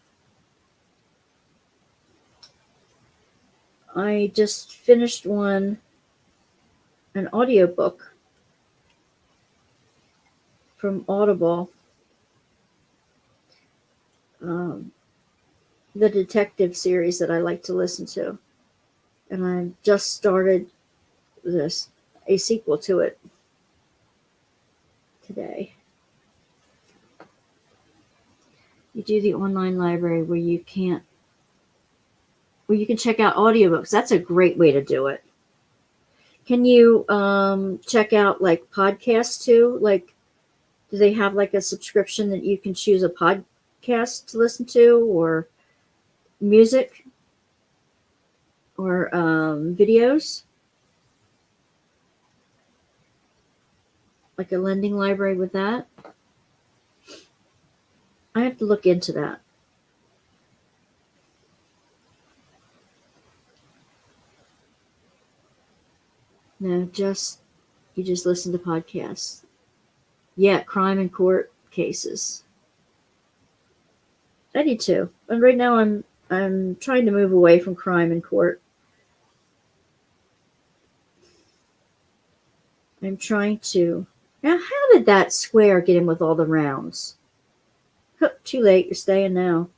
I just finished an audiobook from Audible. The detective series that I like to listen to. And I just started a sequel to it today. You do the online library where you can check out audiobooks. That's a great way to do it. Can you check out like podcasts too? Like, do they have like a subscription that you can choose a podcast to listen to, or music, or videos? Like a lending library with that? I have to look into that. No, you just listen to podcasts. Yeah, crime and court cases. I do too. And right now I'm trying to move away from crime and court. I'm trying to. Now, how did that square get in with all the rounds? Too late. You're staying now.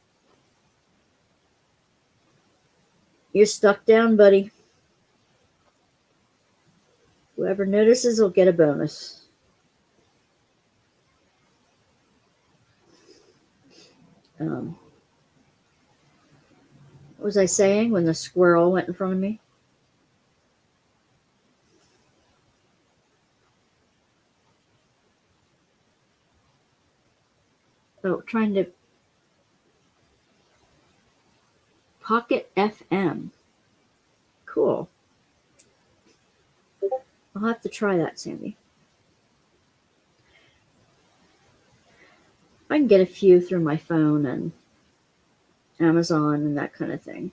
You're stuck down, buddy. Whoever notices will get a bonus. What was I saying when the squirrel went in front of me? Oh, trying to Pocket FM. Cool. I'll have to try that, Sandy. I can get a few through my phone and Amazon and that kind of thing.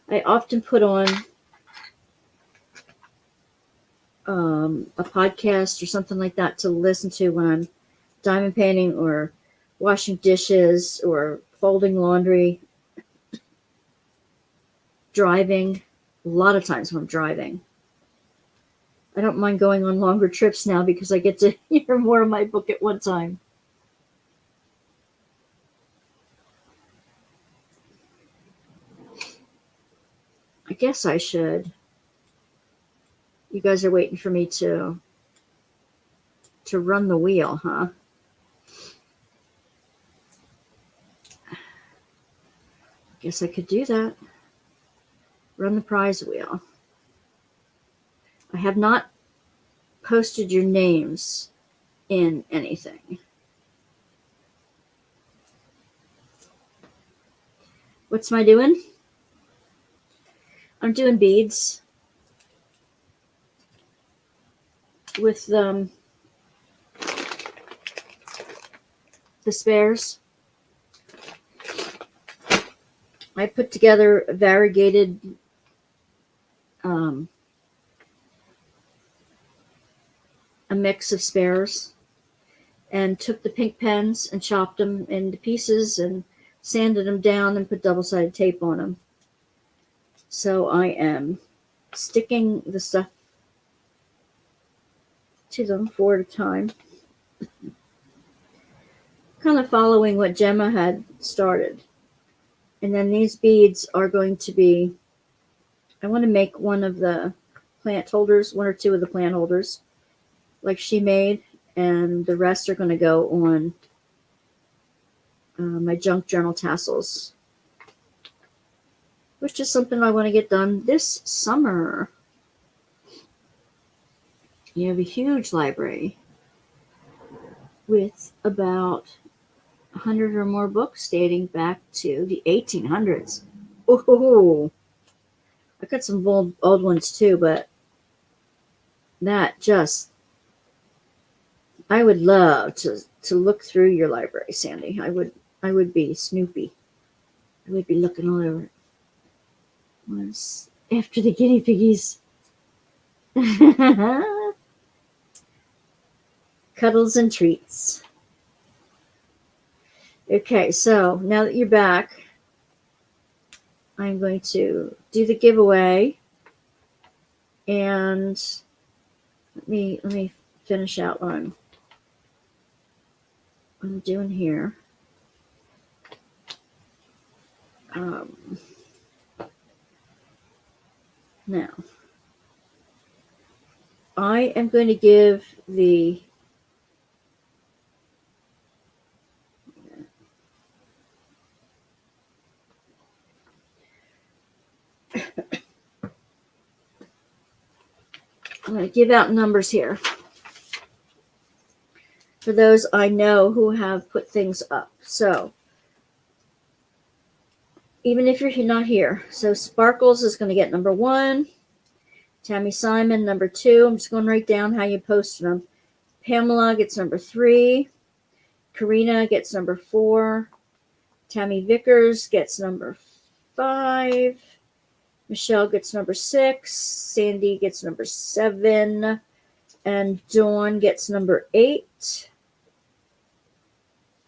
I often put on a podcast or something like that to listen to when I'm diamond painting or washing dishes or folding laundry, driving. A lot of times when I'm driving. I don't mind going on longer trips now because I get to hear more of my book at one time. I guess I should. You guys are waiting for me to run the wheel, huh? Guess I could do that. Run the prize wheel. I have not posted your names in anything. What's my doing? I'm doing beads with the spares. I put together a variegated a mix of spares, and took the pink pens and chopped them into pieces and sanded them down and put double-sided tape on them. So I am sticking the stuff to them 4 at a time, kind of following what Gemma had started. And then these beads are going to be, I want to make one of the plant holders, 1 or 2 of the plant holders like she made, and the rest are going to go on my junk journal tassels, which is something I want to get done this summer. You have a huge library with about 100 or more books dating back to the 1800s. Oh, I got some old ones too, but that just, I would love to look through your library, Sandy. I would be Snoopy. I would be looking all over it. Was after the guinea piggies. Cuddles and treats. Okay, so now that you're back, I'm going to do the giveaway, and let me finish out what I'm doing here. Now, I am going to give the I'm going to give out numbers here for those I know who have put things up. So, even if you're not here. So, Sparkles is going to get number 1. Tammy Simon, number 2. I'm just going to write down how you posted them. Pamela gets number 3. Karina gets number 4. Tammy Vickers gets number 5. Michelle gets number 6. Sandy gets number 7. And Dawn gets number 8.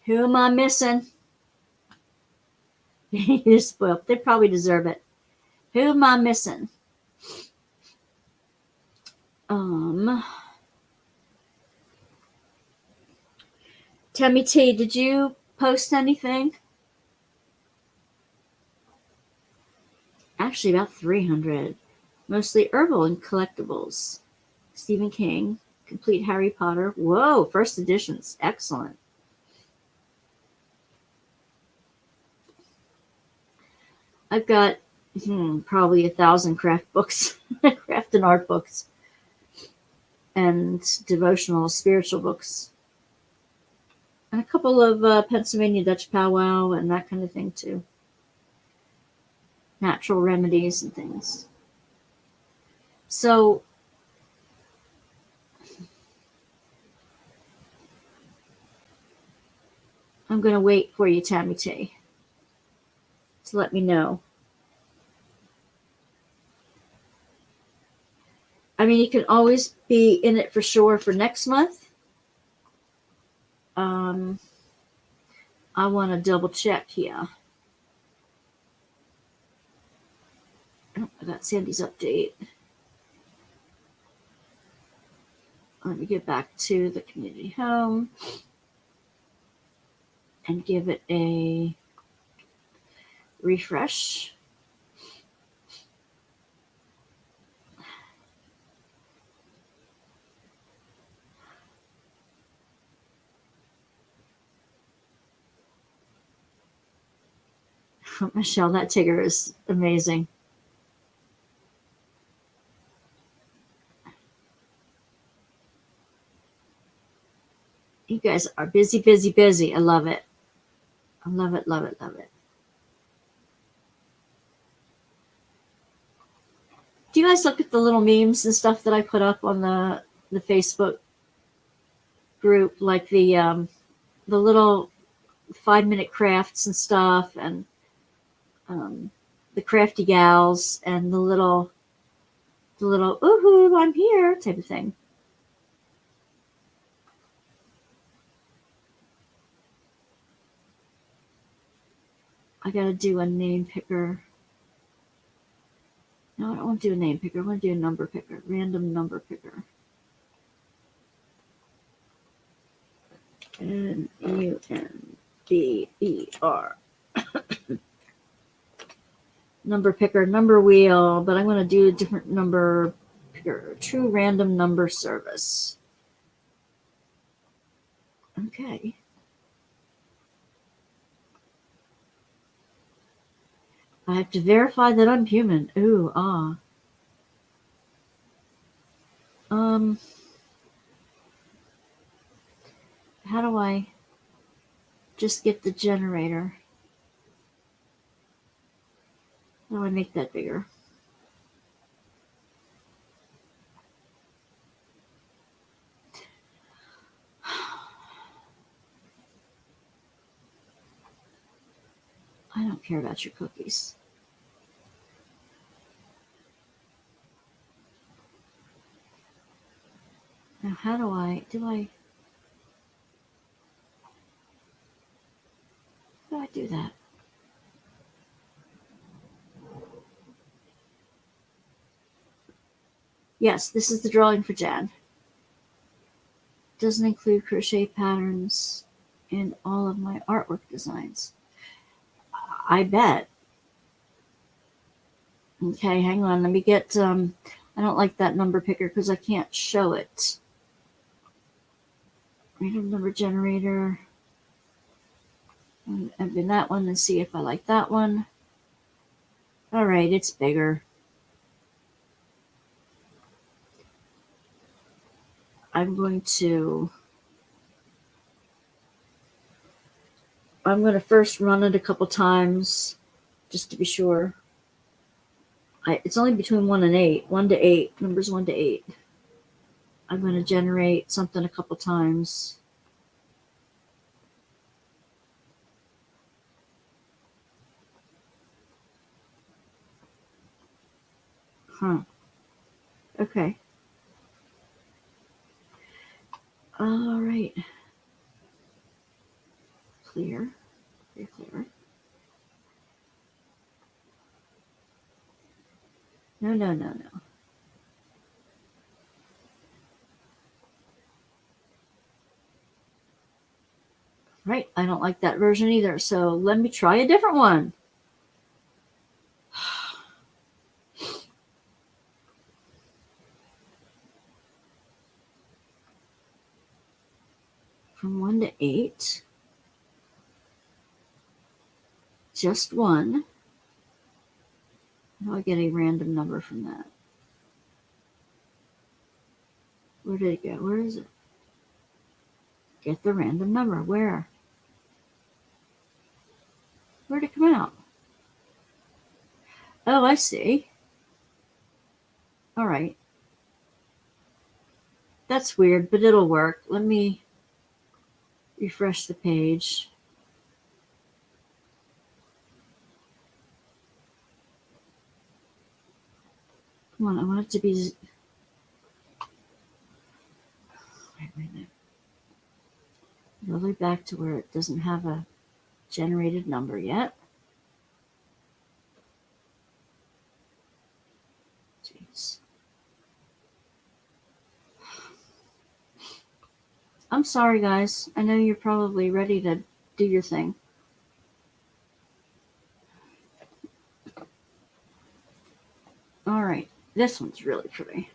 Who am I missing? You're spoiled. They probably deserve it. Who am I missing? Tammy T, did you post anything? Actually, about 300. Mostly herbal and collectibles. Stephen King, Complete Harry Potter. Whoa, first editions. Excellent. I've got probably 1,000 craft books, craft and art books, and devotional, spiritual books, and a couple of Pennsylvania Dutch powwow and that kind of thing too. Natural remedies and things. So I'm going to wait for you, Tammy T, to let me know. I mean, you can always be in it for sure for next month. I want to double check here. Oh, I got Sandy's update. Let me get back to the community home and give it a refresh. Michelle, that Tigger is amazing. You guys are busy, busy, busy. I love it. I love it, love it, love it. Do you guys look at the little memes and stuff that I put up on the Facebook group, like the little 5-minute crafts and stuff, and the crafty gals and the little ooh, I'm here type of thing. I gotta do a name picker. No, I don't want to do a name picker. I want to do a number picker, random number picker. NUMBER. Number picker, number wheel, but I'm going to do a different number picker. True random number service. Okay. I have to verify that I'm human. Ooh, ah. How do I just get the generator? How do I make that bigger? I don't care about your cookies. Now, how do I do that? Yes, this is the drawing for Jan. Doesn't include crochet patterns in all of my artwork designs. I bet. Okay, hang on. Let me get, I don't like that number picker because I can't show it. Random number generator. Open that one and see if I like that one. All right, it's bigger. I'm going to first run it a couple times just to be sure. It's only between 1 and 8, 1 to 8, numbers 1 to 8. I'm going to generate something a couple times. Okay. All right. Clear. Clear. No. Right, I don't like that version either, so let me try a different one. From 1 to 8. Just 1. How do I get a random number from that? Where did it go? Where is it? Get the random number. Where? Where'd it come out? Oh, I see. All right. That's weird, but it'll work. Let me refresh the page. Come on, I want it to be... Wait a minute. All the way back to where it doesn't have a generated number yet. Jeez. I'm sorry, guys. I know you're probably ready to do your thing. All right. This one's really pretty.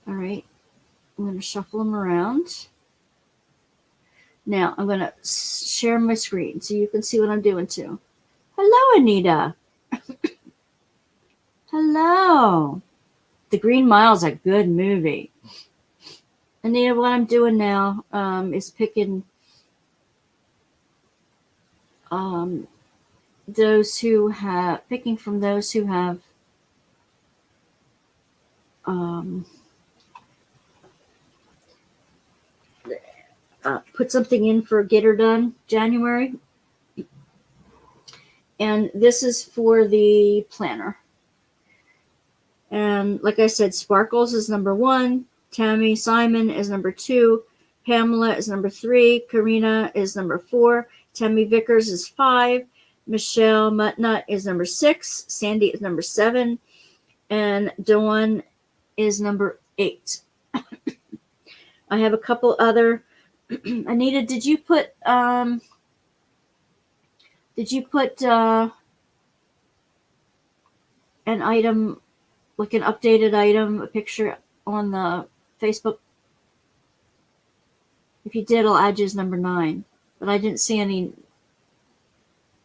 All right. I'm going to shuffle them around. Now, I'm going to share my screen so you can see what I'm doing too. Hello, Anita. Hello. The Green Mile's a good movie. Anita, what I'm doing now is picking from those who have put something in for Get Her Done January. And this is for the planner. And like I said, Sparkles is number 1. Tammy Simon is number 2. Pamela is number 3. Karina is number 4. Tammy Vickers is 5. Michelle Mutnut is number 6. Sandy is number 7. And Dawn is number 8. I have a couple other. Anita, did you put an item, like an updated item, a picture on the Facebook? If you did, I'll add you as number 9. But I didn't see any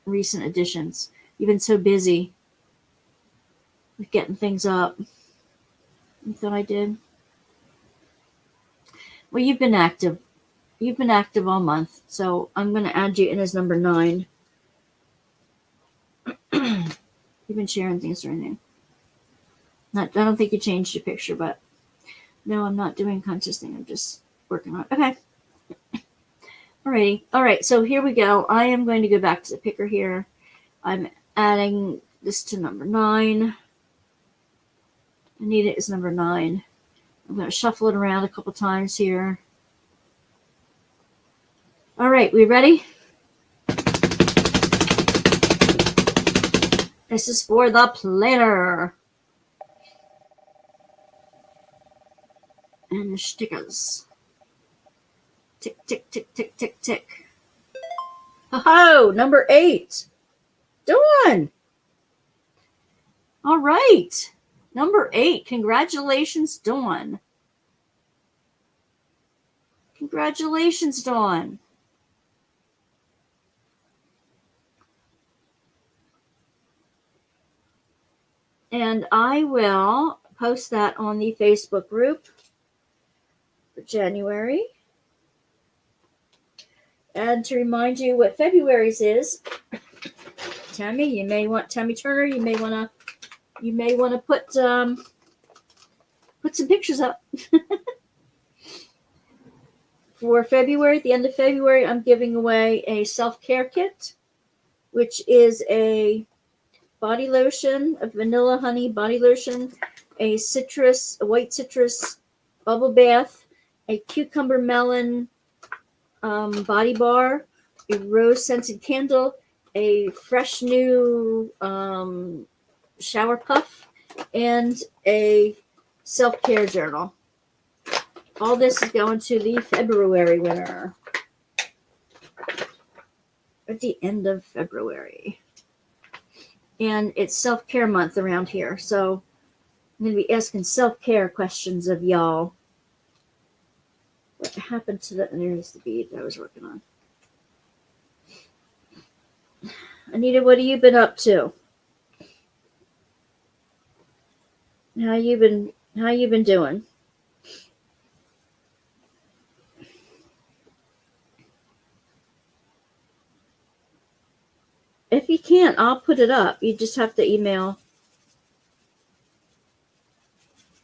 recent additions. You've been so busy with getting things up. You thought I did? Well, you've been active. You've been active all month, so I'm going to add you in as number 9. You've been sharing things or anything. I don't think you changed your picture, but no, I'm not doing conscious thing. I'm just working on it. Okay. Alrighty. All right, so here we go. I am going to go back to the picker here. I'm adding this to number 9. Anita is number 9. I'm going to shuffle it around a couple times here. All right, we ready? This is for the planner. And the stickers. Tick, tick, tick, tick, tick, tick. Ho-ho, number 8. Dawn. All right. Number 8. Congratulations, Dawn. Congratulations, Dawn. And I will post that on the Facebook group for January. And to remind you what February's is, Tammy, you may want Tammy Turner. You may want to put some pictures up. For February, at the end of February, I'm giving away a self-care kit, which is a body lotion, a vanilla honey body lotion, a white citrus bubble bath, a cucumber melon body bar, a rose scented candle, a fresh new shower puff, and a self-care journal. All this is going to the February winner at the end of February. And it's self-care month around here, so I'm going to be asking self-care questions of y'all. What happened to that? There's the bead I was working on. Anita, what have you been up to? How you been doing? If you can't, I'll put it up. You just have to email.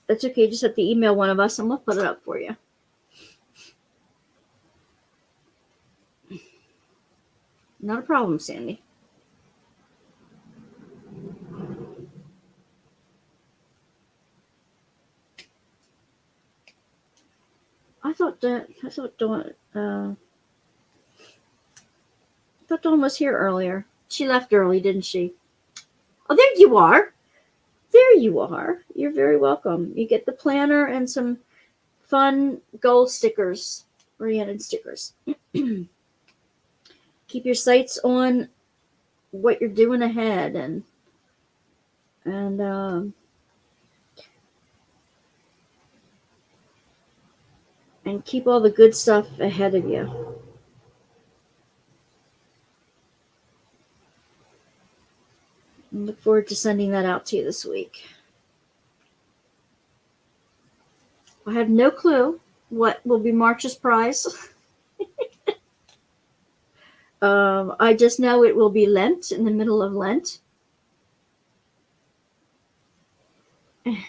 That's okay. You just have to email one of us and we'll put it up for you. Not a problem, Sandy. I thought Dawn was here earlier. She left early, didn't she? Oh, there you are. There you are. You're very welcome. You get the planner and some fun gold stickers, oriented stickers. Keep your sights on what you're doing ahead and keep all the good stuff ahead of you. And look forward to sending that out to you this week. I have no clue what will be March's prize. I just know it will be Lent, in the middle of Lent. We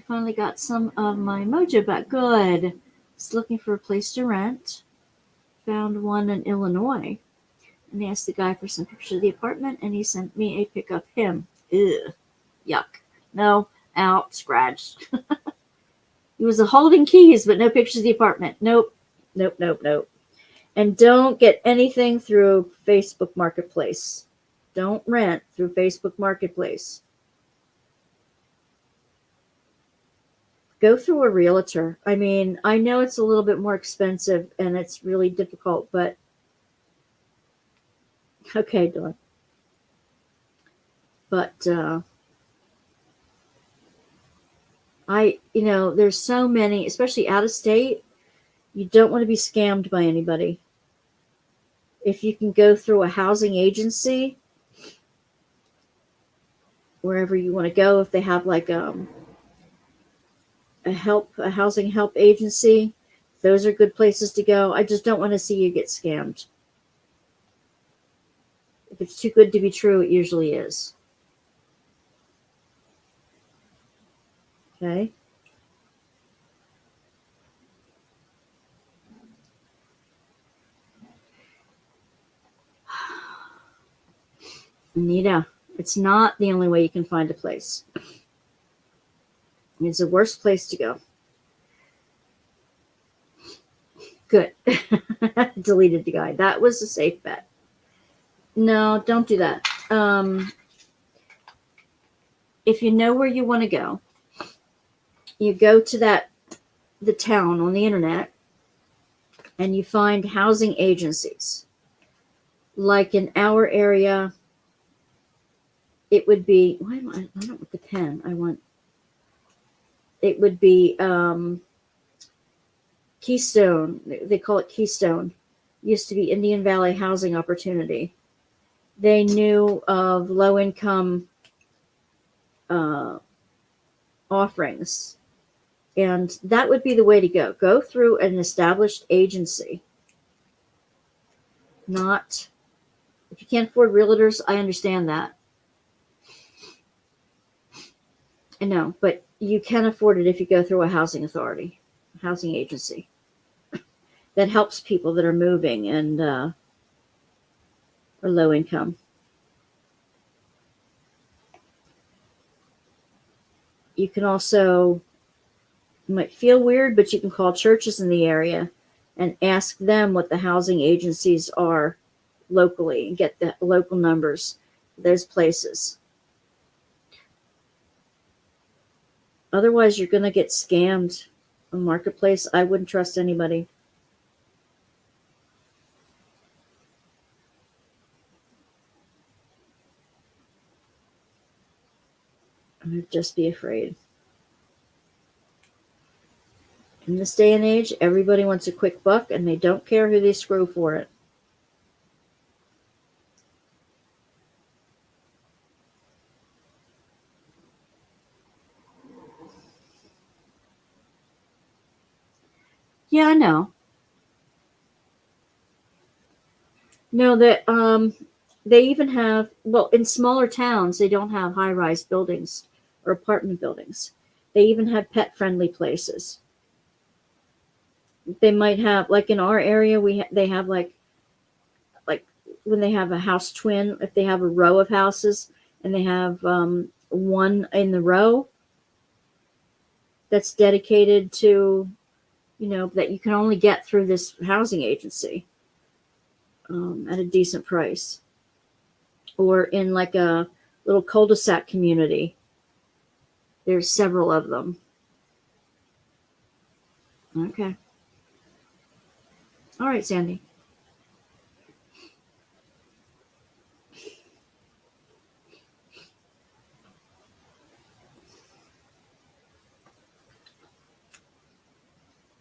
finally got some of my mojo back. Good. Just looking for a place to rent. Found one in Illinois. and asked the guy for some pictures of the apartment, and he sent me a pic of him. Ugh, yuck. No, out, scratch. He was holding keys, but no pictures of the apartment. Nope, nope, nope, nope. And don't get anything through Facebook Marketplace. Don't rent through Facebook Marketplace. Go through a realtor. I mean, I know it's a little bit more expensive and it's really difficult, but okay, Dawn. But there's so many, especially out of state. You don't want to be scammed by anybody. If you can go through a housing agency, wherever you want to go, if they have like a housing help agency, those are good places to go. I just don't want to see you get scammed. If it's too good to be true, it usually is. Okay. Nita, it's not the only way you can find a place. It's the worst place to go. Good. Deleted the guy. That was a safe bet. No, don't do that. If you know where you want to go, you go to the town on the internet, and you find housing agencies. Like in our area, it would be, I don't want the pen. It would be Keystone. They call it Keystone. Used to be Indian Valley Housing Opportunity. They knew of low-income offerings. And that would be the way to go. Go through an established agency. If you can't afford realtors, I understand that. I know, but you can afford it if you go through a housing authority, housing agency that helps people that are moving and are low income. You can also, you might feel weird, but you can call churches in the area and ask them what the housing agencies are locally and get the local numbers for those places. Otherwise, you're going to get scammed on Marketplace. I wouldn't trust anybody. I'd just be afraid. In this day and age, everybody wants a quick buck, and they don't care who they screw for it. Yeah, I know. No, that they even have, well, in smaller towns, they don't have high-rise buildings or apartment buildings. They even have pet-friendly places. They might have, like in our area, they have like when they have a house twin, if they have a row of houses and they have one in the row that's dedicated to, that you can only get through this housing agency at a decent price. Or in like a little cul-de-sac community. There's several of them. Okay. All right, Sandy.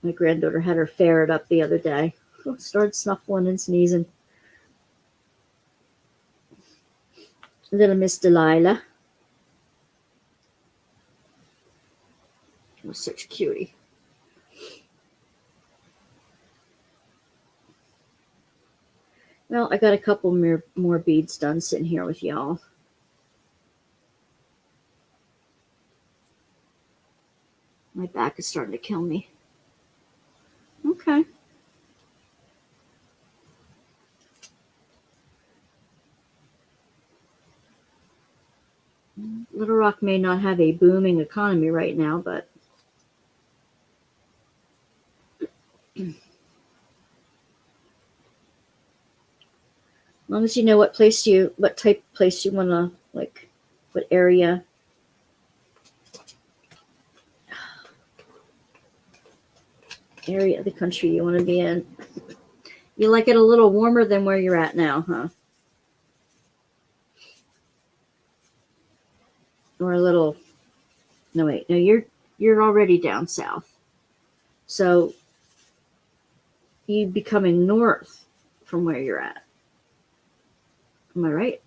My granddaughter had her ferret up the other day. Started snuffling and sneezing. Little Miss Delilah. She was such a cutie. Well, I got a couple more beads done sitting here with y'all. My back is starting to kill me. Okay. Rock may not have a booming economy right now, but as long as you know what type of place you want to, like, what area. Area of the country you want to be in. You like it a little warmer than where you're at now, huh? Or a little, no wait, no, you're already down south. So you'd be coming north from where you're at. Am I right?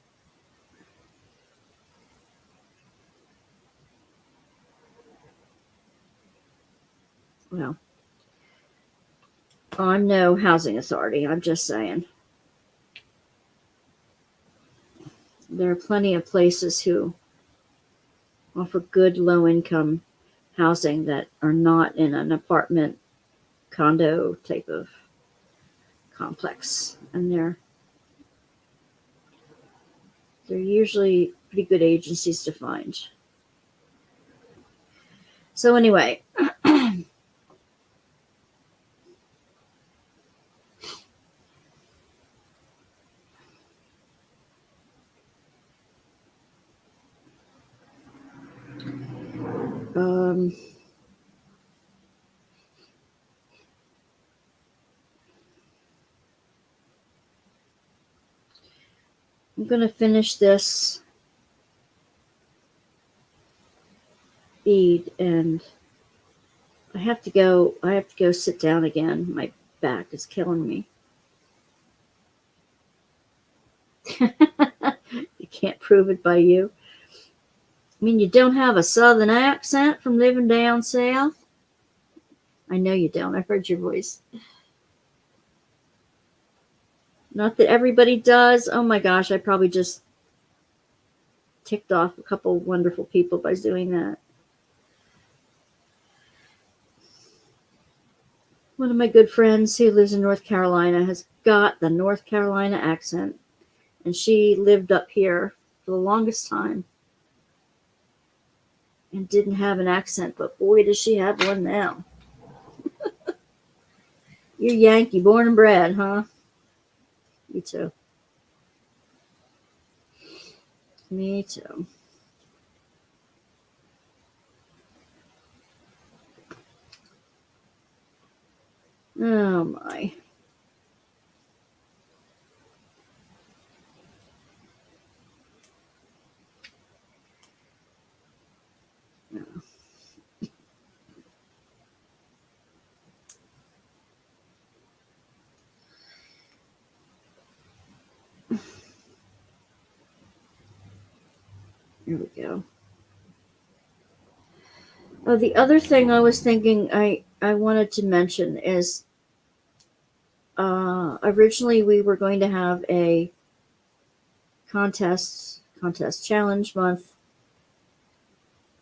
Well, I'm no housing authority. I'm just saying. There are plenty of places who offer good low-income housing that are not in an apartment condo type of complex. And they're usually pretty good agencies to find. So anyway, I'm going to finish this bead, and I have to go sit down again. My back is killing me. You can't prove it by you. I mean, you don't have a southern accent from living down south? I know you don't. I've heard your voice. Not that everybody does. Oh my gosh, I probably just ticked off a couple wonderful people by doing that. One of my good friends who lives in North Carolina has got the North Carolina accent, and she lived up here for the longest time and didn't have an accent, but boy, does she have one now. You're Yankee, born and bred, huh? Me too. Me too. Oh my. Here we go. Oh, the other thing I was thinking I wanted to mention is originally we were going to have a contest challenge month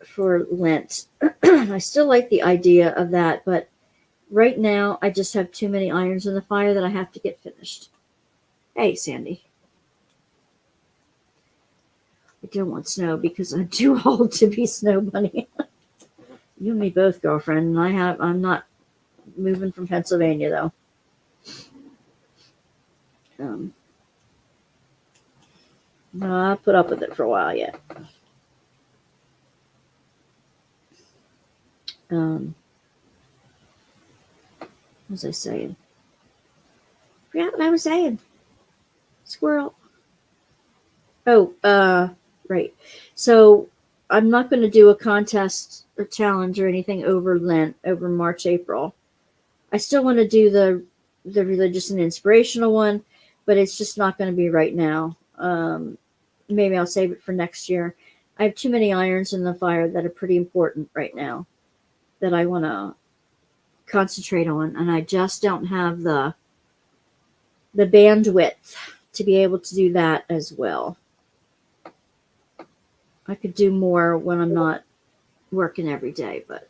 for Lent. I still like the idea of that, but right now I just have too many irons in the fire that I have to get finished. Hey, Sandy. I don't want snow because I'm too old to be snow bunny. You and me both, girlfriend. And I'm not moving from Pennsylvania though. No, I put up with it for a while yet. What was I saying? Forgot what I was saying. Squirrel. Oh, right. So I'm not going to do a contest or challenge or anything over Lent, over March, April. I still want to do the religious and inspirational one, but it's just not going to be right now. Maybe I'll save it for next year. I have too many irons in the fire that are pretty important right now that I want to concentrate on, and I just don't have the bandwidth to be able to do that as well. I could do more when I'm not working every day, but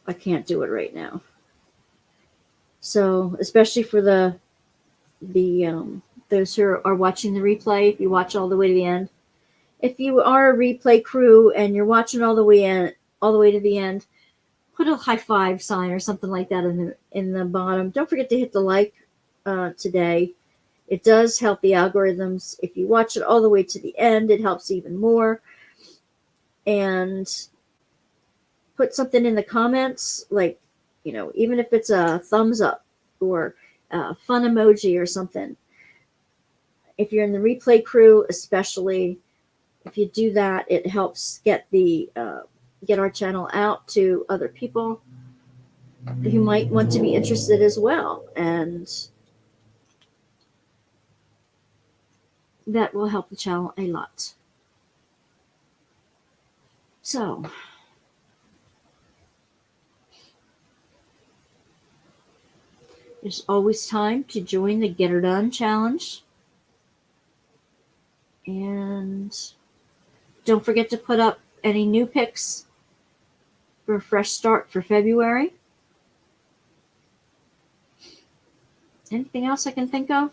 I can't do it right now. So, especially for those who are watching the replay, if you watch all the way to the end, If you are a replay crew and you're watching all the way to the end, put a high five sign or something like that in the bottom. Don't forget to hit the like today. It does help the algorithms. If you watch it all the way to the end, it helps even more. And put something in the comments, like, even if it's a thumbs up or a fun emoji or something. If you're in the replay crew, especially, if you do that, it helps get our channel out to other people who might want to be interested as well, and that will help the channel a lot. So, there's always time to join the Get Her Done challenge. And don't forget to put up any new picks for a fresh start for February. Anything else I can think of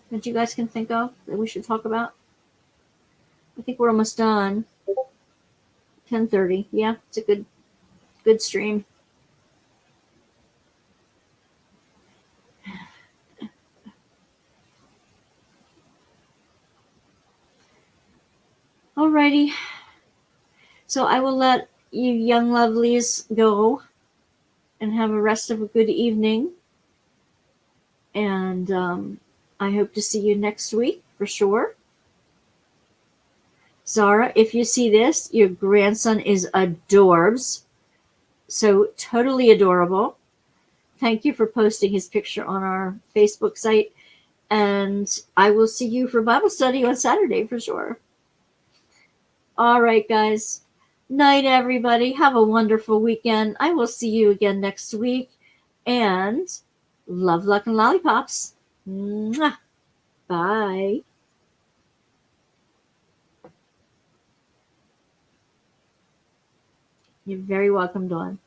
that you guys can think of that we should talk about? I think we're almost done. 10:30. Yeah, it's a good stream. Alrighty. So I will let you young lovelies go and have a rest of a good evening. And I hope to see you next week for sure. Zara, if you see this, your grandson is adorbs. So totally adorable. Thank you for posting his picture on our Facebook site. And I will see you for Bible study on Saturday for sure. All right, guys. Night, everybody. Have a wonderful weekend. I will see you again next week. And love, luck, and lollipops. Mwah. Bye. You're very welcome, Dawn.